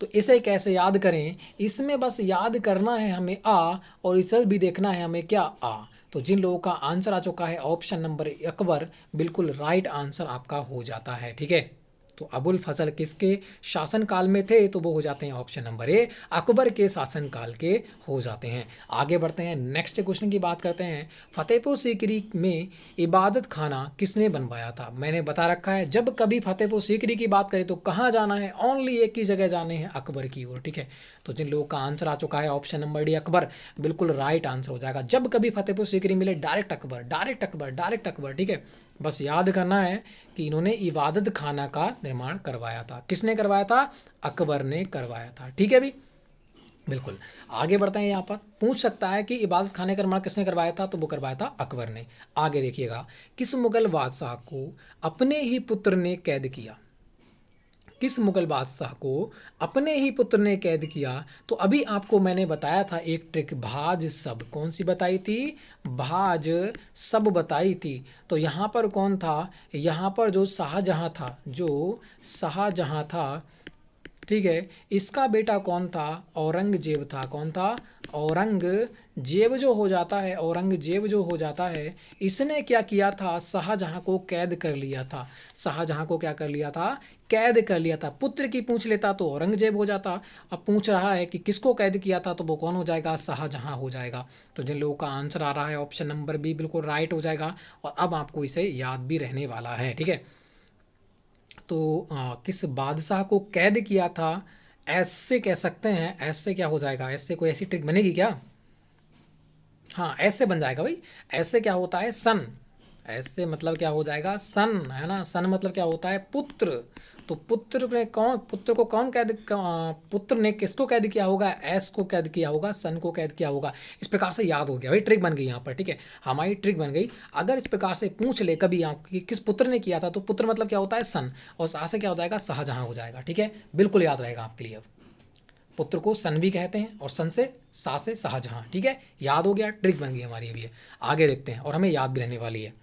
तो इसे कैसे याद करें, इसमें बस याद करना है हमें आ, और इसे भी देखना है हमें क्या, आ। तो जिन लोगों का आंसर आ चुका है ऑप्शन नंबर अकबर बिल्कुल राइट आंसर आपका हो जाता है, ठीक है। तो अबुल फजल किसके शासनकाल में थे, तो वो हो जाते हैं ऑप्शन नंबर ए, अकबर के शासनकाल के हो जाते हैं। आगे बढ़ते हैं, नेक्स्ट क्वेश्चन की बात करते हैं। फतेहपुर सीकरी में इबादत खाना किसने बनवाया था। मैंने बता रखा है जब कभी फतेहपुर सीकरी की बात करें तो कहाँ जाना है, ओनली एक ही जगह जाने हैं, अकबर की ओर, ठीक है। तो जिन लोगों का आंसर आ चुका है ऑप्शन नंबर डी अकबर बिल्कुल राइट आंसर हो जाएगा। जब कभी फतेहपुर सीकरी मिले direct Akbar, direct Akbar, direct Akbar, ठीक है। बस याद करना है कि इन्होंने इबादत खाना का निर्माण करवाया था। किसने करवाया था, अकबर ने करवाया था, ठीक है भी। बिल्कुल आगे बढ़ते हैं, यहाँ पर पूछ सकता है कि इबादत खाने का निर्माण किसने करवाया था, तो वो करवाया था अकबर ने। आगे देखिएगा, किस मुगल बादशाह को अपने ही पुत्र ने कैद किया। किस मुगल बादशाह को अपने ही पुत्र ने कैद किया। तो अभी आपको मैंने बताया था एक ट्रिक, भाज सब, कौन सी बताई थी, भाज सब बताई थी। तो यहाँ पर कौन था, यहाँ पर जो शाहजहाँ था, जो शाहजहाँ था, ठीक है, इसका बेटा कौन था, औरंगजेब था। कौन था, औरंगजेब जो हो जाता है, औरंगजेब जो हो जाता है, इसने क्या किया था, शाहजहाँ को कैद कर लिया था। शाहजहाँ को क्या कर लिया था, कैद कर लिया था। पुत्र की पूछ लेता तो औरंगजेब हो जाता, अब पूछ रहा है कि किसको कैद किया था, तो वो कौन हो जाएगा, शाहजहाँ हो जाएगा। तो जिन लोगों का आंसर आ रहा है ऑप्शन नंबर बी बिल्कुल राइट हो जाएगा, और अब आपको इसे याद भी रहने वाला है, ठीक है। तो किस बादशाह को कैद किया था, ऐसे कह सकते हैं, ऐसे क्या हो जाएगा, ऐसे कोई ऐसी ट्रिक बनेगी क्या, हाँ ऐसे बन जाएगा भाई। ऐसे क्या होता है, सन, ऐसे मतलब क्या हो जाएगा, सन, है ना। सन मतलब क्या होता है, पुत्र। तो पुत्र ने कौन, पुत्र को कौन कैद, पुत्र ने किसको कैद किया होगा, एस को कैद किया होगा, सन को कैद किया होगा। इस प्रकार से याद हो गया भाई, ट्रिक बन गई यहाँ पर, ठीक है, हमारी ट्रिक बन गई। अगर इस प्रकार से पूछ ले कभी आप कि किस पुत्र ने किया था, तो पुत्र मतलब क्या होता है, सन, और शाह से क्या हो जाएगा, शाहजहाँ हो जाएगा, ठीक है। बिल्कुल याद रहेगा आपके लिए। अब पुत्र को सन भी कहते हैं, और सन से शाह से शाहजहाँ, ठीक है, याद हो गया, ट्रिक बन गई हमारी अभी। आगे देखते हैं, और हमें याद भी रहने वाली है।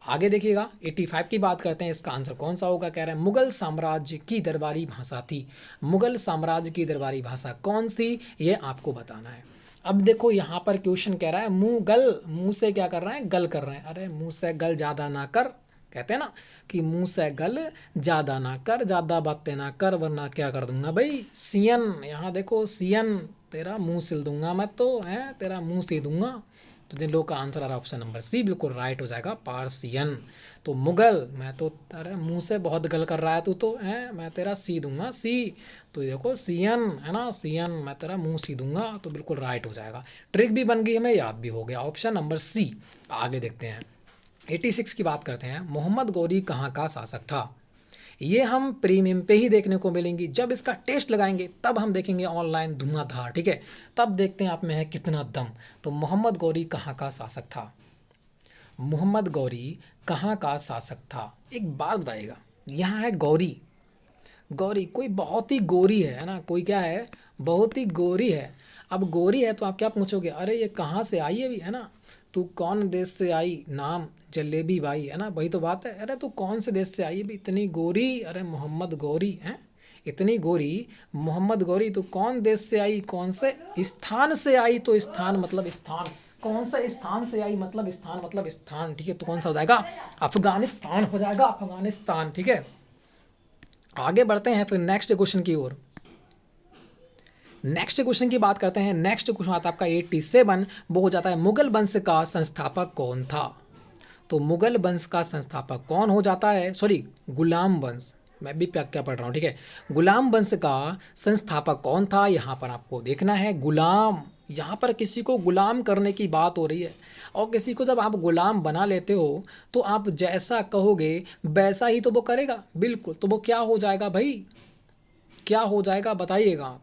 आगे देखिएगा, 85 की बात करते हैं, इसका आंसर कौन सा होगा। कह रहे हैं मुगल साम्राज्य की दरबारी भाषा थी। मुगल साम्राज्य की दरबारी भाषा कौन सी, ये आपको बताना है। अब देखो यहाँ पर क्वेश्चन कह रहा है मुगल, मुंह से क्या कर रहे हैं, गल कर रहे हैं। अरे मुंह से गल ज़्यादा ना कर, कहते हैं ना कि मुंह से गल ज़्यादा ना कर, ज़्यादा बातें ना कर, वरना क्या कर दूंगा भाई, सियन। यहाँ देखो सियन, तेरा मुंह सिल दूंगा मैं तो, है तेरा मुंह सी दूंगा। तो जिन लोगों का आंसर आ रहा है ऑप्शन नंबर सी बिल्कुल राइट हो जाएगा, पार्सियन। तो मुगल, मैं तो, अरे मुंह से बहुत गल कर रहा है तू तो, है मैं तेरा सी दूंगा, सी। तो देखो सियन, है ना, सियन, मैं तेरा मुंह सी दूंगा, तो बिल्कुल राइट हो जाएगा। ट्रिक भी बन गई, हमें याद भी हो गया, ऑप्शन नंबर सी। आगे देखते हैं, 86 की बात करते हैं। मोहम्मद गौरी कहाँ का शासक था। ये हम प्रीमियम पे ही देखने को मिलेंगी, जब इसका टेस्ट लगाएंगे तब हम देखेंगे ऑनलाइन धुआंधार, ठीक है, तब देखते हैं आप में है कितना दम। तो मोहम्मद गौरी कहाँ का शासक था, मोहम्मद गौरी कहाँ का शासक था, एक बात बताइएगा। यहाँ है गौरी, गौरी कोई बहुत ही गोरी है ना, कोई क्या है, बहुत ही गोरी है। अब गोरी है तो आप क्या पूछोगे, अरे ये कहाँ से आई है भी, है ना, तू कौन देश से आई, नाम जलेबी बाई, है ना, वही तो बात है। अरे तू कौन से देश से आई है भी, इतनी गोरी, अरे मोहम्मद गौरी है, इतनी गोरी, मोहम्मद गौरी, तू कौन देश से आई, कौन से स्थान से आई। तो स्थान मतलब स्थान, कौन सा स्थान से आई, मतलब स्थान मतलब स्थान, ठीक है। तो कौन सा हो जाएगा, अफगानिस्तान हो जाएगा, अफगानिस्तान, ठीक है। आगे बढ़ते हैं फिर नेक्स्ट क्वेश्चन की ओर। नेक्स्ट क्वेश्चन की बात करते हैं। नेक्स्ट क्वेश्चन आता है आपका 87, वो हो जाता है मुगल वंश का संस्थापक कौन था। तो मुगल वंश का संस्थापक कौन हो जाता है, सॉरी गुलाम वंश, मैं भी क्या पढ़ रहा हूँ, ठीक है। गुलाम वंश का संस्थापक कौन था, यहाँ पर आपको देखना है। गुलाम, यहाँ पर किसी को गुलाम करने की बात हो रही है, और किसी को जब आप गुलाम बना लेते हो तो आप जैसा कहोगे वैसा ही तो वो करेगा, बिल्कुल। तो वो क्या हो जाएगा भाई, क्या हो जाएगा बताइएगा।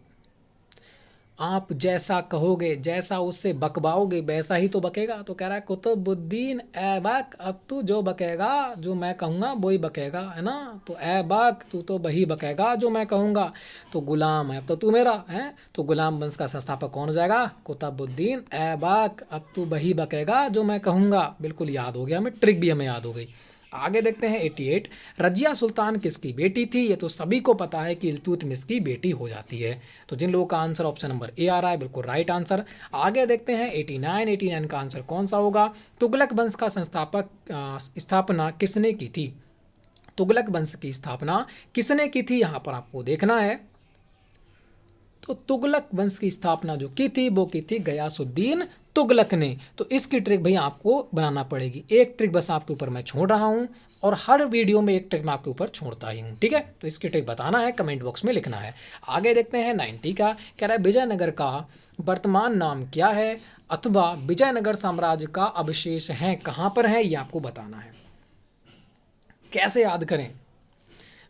आप जैसा कहोगे, जैसा उससे बकवाओगे वैसा ही तो बकेगा। तो कह रहा है कुतुबुद्दीन ऐबक, अब तू जो बकेगा, जो मैं कहूँगा वही बकेगा, है ना। तो ऐबक, तू तो वही बकेगा जो मैं कहूँगा। तो गुलाम है अब तो तू मेरा है। तो गुलाम वंश का संस्थापक कौन हो जाएगा, कुतुबुद्दीन ऐबक, अब तू वही बकेगा जो मैं कहूँगा। बिल्कुल याद हो गया हमें, ट्रिक भी हमें याद हो गई। आगे देखते हैं 88, रजिया सुल्तान किसकी बेटी थी। ये तो सभी को पता है कि इल्तुतमिश की बेटी हो जाती है। तो जिन लोगों का आंसर ऑप्शन नंबर ए आ रहा है, बिल्कुल राइट आंसर। आगे देखते हैं 89 का आंसर कौन सा होगा। तुगलक वंश का स्थापना किसने की थी। तुगलक वंश की स्थापना किसने की थी, यहाँ पर आपको देखना है। तो तुगलक वंश की स्थापना जो की थी वो की थी गयासुद्दीन तुगलक ने। तो इसकी ट्रिक भैया आपको बनाना पड़ेगी। एक ट्रिक बस आपके ऊपर मैं छोड़ रहा हूँ, और हर वीडियो में एक ट्रिक मैं आपके ऊपर छोड़ता ही हूँ, ठीक है। तो इसकी ट्रिक बताना है, कमेंट बॉक्स में लिखना है। आगे देखते हैं 90 का, कह रहा है विजयनगर का वर्तमान नाम क्या है, अथवा विजयनगर साम्राज्य का अवशेष है कहाँ पर है, ये आपको बताना है। कैसे याद करें,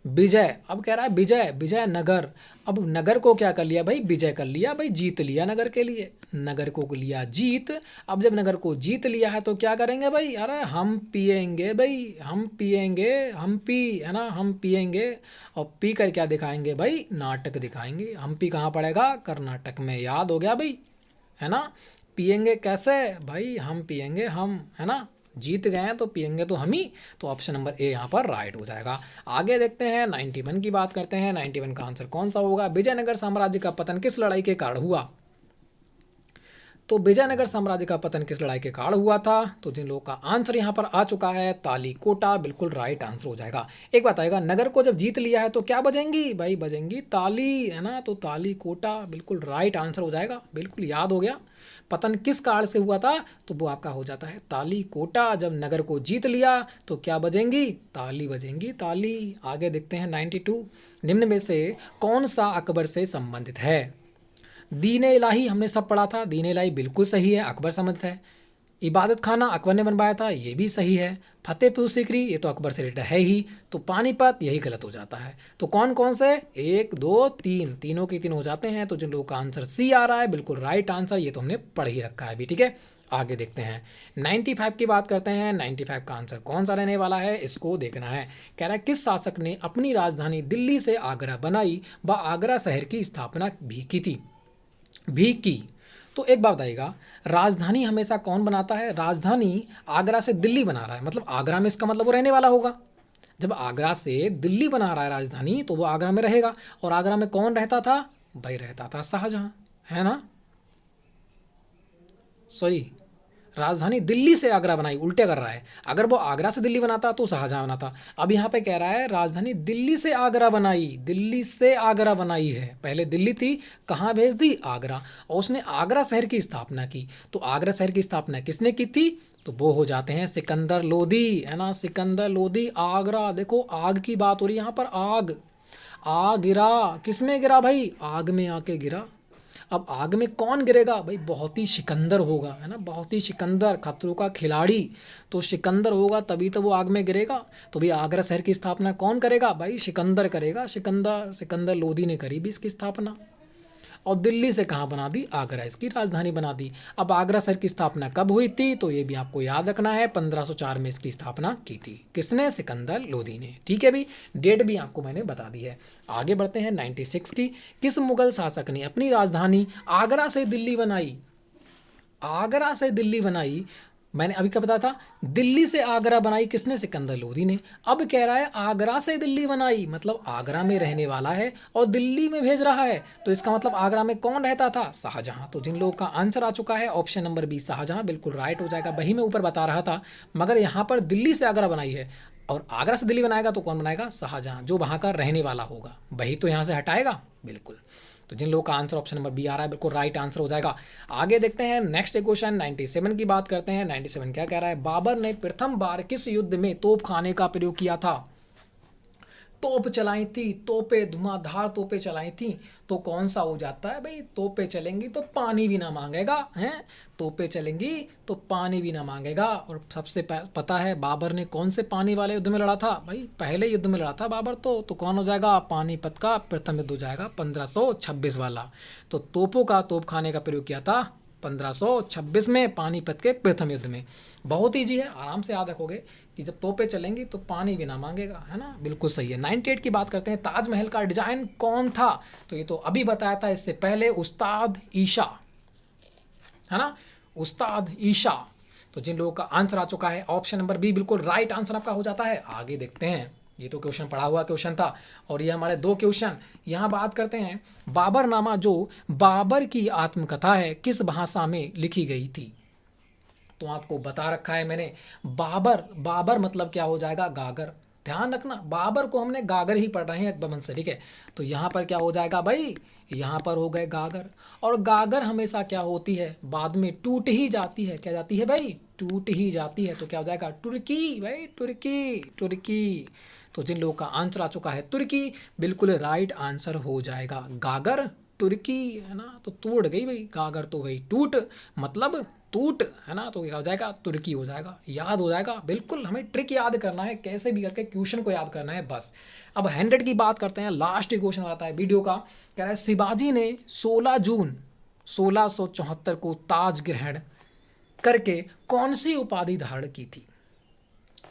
विजय, अब कह रहा है विजय, विजयनगर। अब नगर को क्या कर लिया भाई, विजय कर लिया भाई, जीत लिया नगर के लिए, नगर को लिया जीत। अब जब नगर को जीत लिया है तो क्या करेंगे भाई, अरे हम पिएंगे भाई, हम पिएंगे, हम पी, है ना, हम पिएंगे। और पी कर क्या दिखाएंगे भाई, नाटक दिखाएंगे। हम पी कहाँ पड़ेगा, कर्नाटक में, याद हो गया भाई, है ना। पिएंगे कैसे भाई, हम पिएंगे हम, है ना, जीत गए हैं तो पिएंगे तो हम ही। तो ऑप्शन नंबर ए यहाँ पर राइट हो जाएगा। आगे देखते हैं 91 की बात करते हैं। 91 का आंसर कौन सा होगा, विजयनगर साम्राज्य का पतन किस लड़ाई के कारण हुआ। तो विजयनगर साम्राज्य का पतन किस लड़ाई के कारण हुआ था। तो जिन लोगों का आंसर यहाँ पर आ चुका है, तालीकोटा, बिल्कुल राइट आंसर हो जाएगा। एक बात आएगा, नगर को जब जीत लिया है तो क्या बजेंगी भाई, बजेंगी ताली, है ना। तो तालीकोटा बिल्कुल राइट आंसर हो जाएगा, बिल्कुल याद हो गया। पतन किस कारण से हुआ था, तो वो आपका हो जाता है तालीकोटा। जब नगर को जीत लिया तो क्या बजेंगी, ताली बजेंगी, ताली। आगे देखते हैं 92, निम्न में से कौन सा अकबर से संबंधित है। दीन इलाही हमने सब पढ़ा था, दीन इलाही बिल्कुल सही है, अकबर संबंधित है। इबादत खाना अकबर ने बनवाया था, ये भी सही है। फतेहपुर सीकरी, ये तो अकबर से रिलेटेड है ही। तो पानीपत, यही गलत हो जाता है। तो कौन कौन से, 1 2 3, तीनों के तीन हो जाते हैं। तो जिन लोगों का आंसर सी आ रहा है, बिल्कुल राइट आंसर, ये तो हमने पढ़ ही रखा है अभी, ठीक है। आगे देखते हैं 95 की बात करते हैं। 95 का आंसर कौन सा रहने वाला है, इसको देखना है। कह रहा है किस शासक ने अपनी राजधानी दिल्ली से आगरा बनाई व आगरा शहर की स्थापना भी की थी, भी की। तो एक बात बताइएगा, राजधानी हमेशा कौन बनाता है, राजधानी आगरा से दिल्ली बना रहा है, मतलब आगरा में इसका मतलब वो रहने वाला होगा। जब आगरा से दिल्ली बना रहा है राजधानी, तो वो आगरा में रहेगा। और आगरा में कौन रहता था भाई, रहता था शाहजहां, है ना। सॉरी, राजधानी दिल्ली से आगरा बनाई, उल्टे कर रहा है। अगर वो आगरा से दिल्ली बनाता तो शाहजहां बनाता। अब यहाँ पे कह रहा है राजधानी दिल्ली से आगरा बनाई, दिल्ली से आगरा बनाई है। पहले दिल्ली थी, कहाँ भेज दी, आगरा। और उसने आगरा शहर की स्थापना की। तो आगरा शहर की स्थापना किसने की थी, तो वो हो जाते हैं सिकंदर लोदी, है ना, सिकंदर लोदी। आगरा, देखो आग की बात हो रही है यहाँ पर, आग, आग गिरा, किस में गिरा भाई, आग में आके गिरा। अब आग में कौन गिरेगा भाई, बहुत ही सिकंदर होगा, है ना, बहुत ही सिकंदर, खतरों का खिलाड़ी। तो सिकंदर होगा तभी तो वो आग में गिरेगा। तो भाई आगरा शहर की स्थापना कौन करेगा भाई, सिकंदर करेगा, सिकंदर, सिकंदर लोदी ने करी भी इसकी स्थापना। और दिल्ली से कहाँ बना दी, आगरा इसकी राजधानी बना दी। अब आगरा शहर की स्थापना कब हुई थी, तो ये भी आपको याद रखना है, 1504 में इसकी स्थापना की थी। किसने, सिकंदर लोदी ने, ठीक है भी। डेट भी आपको मैंने बता दी है। आगे बढ़ते हैं 96 की, किस मुगल शासक ने अपनी राजधानी आगरा से दिल्ली बनाई, आगरा से दिल्ली बनाई। मैंने अभी क्या बताया था, दिल्ली से आगरा बनाई किसने, सिकंदर लोदी ने। अब कह रहा है आगरा से दिल्ली बनाई, मतलब आगरा में रहने वाला है और दिल्ली में भेज रहा है, तो इसका मतलब आगरा में कौन रहता था, शाहजहां। तो जिन लोगों का आंसर आ चुका है ऑप्शन नंबर बी शाहजहां, बिल्कुल राइट हो जाएगा। वही मैं ऊपर बता रहा था, मगर यहाँ पर दिल्ली से आगरा बनाई है और आगरा से दिल्ली बनाएगा तो कौन बनाएगा, शाहजहां, जो वहाँ का रहने वाला होगा, वही तो यहाँ से हटाएगा, बिल्कुल। तो जिन लोगों का आंसर ऑप्शन नंबर बी आ रहा है बिल्कुल राइट आंसर हो जाएगा। आगे देखते हैं नेक्स्ट क्वेश्चन 97 की बात करते हैं। 97 क्या कह रहा है, बाबर ने प्रथम बार किस युद्ध में तोप खाने का प्रयोग किया था। तोप चलाई थी, तोपे धुआंधार तोपे चलाई थी, तो कौन सा हो जाता है भाई, तोपे चलेंगी तो पानी भी ना मांगेगा, हैं, तोपे चलेंगी तो पानी भी ना मांगेगा। और सबसे पता है बाबर ने कौन से पानी वाले युद्ध में लड़ा था भाई, पहले युद्ध में लड़ा था बाबर, तो कौन हो जाएगा, पानीपत का प्रथम युद्ध हो जाएगा 1526 वाला। तो तोपों का तोप खाने का प्रयोग किया था 1526 में पानीपत के प्रथम युद्ध में। बहुत ईजी है, आराम से याद रखोगे कि जब तोपें चलेंगी तो पानी भी ना मांगेगा, है ना, बिल्कुल सही है। 98 की बात करते हैं, ताजमहल का डिजाइन कौन था। तो ये तो अभी बताया था इससे पहले, उस्ताद ईशा, है ना, उस्ताद ईशा। तो जिन लोगों का आंसर आ चुका है ऑप्शन नंबर बी बिल्कुल राइट आंसर आपका हो जाता है। आगे देखते हैं, ये तो क्वेश्चन पढ़ा हुआ क्वेश्चन था और ये हमारे दो क्वेश्चन। यहाँ बात करते हैं बाबरनामा, जो बाबर की आत्मकथा है, किस भाषा में लिखी गई थी। तो आपको बता रखा है मैंने, बाबर, बाबर मतलब क्या हो जाएगा, गागर। ध्यान रखना, बाबर को हमने गागर ही पढ़ रहे हैं अकबर से, ठीक है। तो यहाँ पर क्या हो जाएगा भाई, यहाँ पर हो गए गागर। और गागर हमेशा क्या होती है, बाद में टूट ही जाती है, क्या जाती है भाई, टूट ही जाती है। तो क्या हो जाएगा, तुर्की भाई, तुर्की, तुर्की। तो जिन लोगों का आंसर आ चुका है तुर्की, बिल्कुल राइट आंसर हो जाएगा। गागर तुर्की, है ना, तो टूट गई भाई, गागर तो गई टूट, मतलब टूट, है ना, तो क्या हो जाएगा, तुर्की हो जाएगा। याद हो जाएगा, बिल्कुल हमें ट्रिक याद करना है, कैसे भी करके क्वेश्चन को याद करना है बस। अब 100 की बात करते हैं, लास्ट क्वेश्चन आता है वीडियो का। कह रहा है शिवाजी ने 16 जून 1674 को ताज ग्रहण करके कौन सी उपाधि धारण की थी।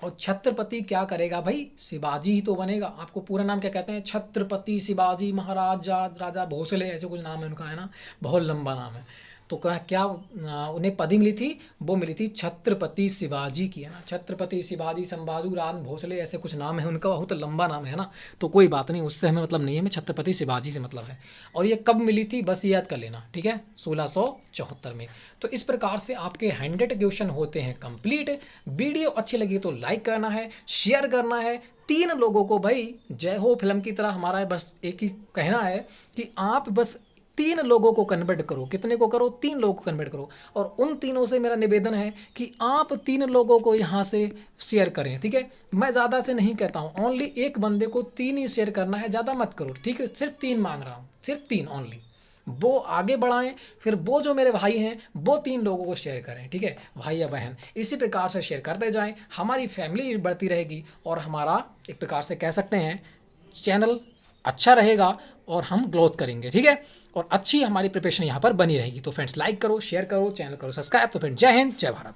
और छत्रपति क्या करेगा भाई, शिवाजी ही तो बनेगा। आपको पूरा नाम क्या कहते हैं, छत्रपति शिवाजी महाराज राजा भोसले, ऐसे कुछ नाम है उनका, है ना, बहुत लंबा नाम है। तो क्या उन्हें पदवी मिली थी, वो मिली थी छत्रपति शिवाजी की, है ना, छत्रपति शिवाजी संभाजू राज भोसले, ऐसे कुछ नाम है उनका, बहुत लंबा नाम है ना। तो कोई बात नहीं, उससे हमें मतलब नहीं है, हमें छत्रपति शिवाजी से मतलब है। और ये कब मिली थी बस याद कर लेना, ठीक है, 1674 में। तो इस प्रकार से आपके 100 क्वेश्चन होते हैं कंप्लीट। वीडियो अच्छी लगी तो लाइक करना है, शेयर करना है 3 लोगों को भाई। जय हो फिल्म की तरह हमारा बस एक ही कहना है कि आप बस 3 लोगों को कन्वर्ट करो। कितने को करो, 3 लोगों को कन्वर्ट करो। और उन तीनों से मेरा निवेदन है कि आप 3 लोगों को यहाँ से शेयर करें, ठीक है। मैं ज़्यादा से नहीं कहता हूँ, ओनली एक बंदे को 3 ही शेयर करना है, ज़्यादा मत करो, ठीक है। सिर्फ 3 मांग रहा हूँ, सिर्फ 3 ओनली। वो आगे बढ़ाएं, फिर वो जो मेरे भाई हैं वो 3 लोगों को शेयर करें, ठीक है, भाई या बहन। इसी प्रकार से शेयर करते जाएं, हमारी फैमिली बढ़ती रहेगी और हमारा एक प्रकार से कह सकते हैं चैनल अच्छा रहेगा और हम ग्रोथ करेंगे, ठीक है। और अच्छी हमारी प्रिपरेशन यहाँ पर बनी रहेगी। तो फ्रेंड्स लाइक करो, शेयर करो, चैनल करो सब्सक्राइब। तो फ्रेंड्स जय हिंद, जय भारत।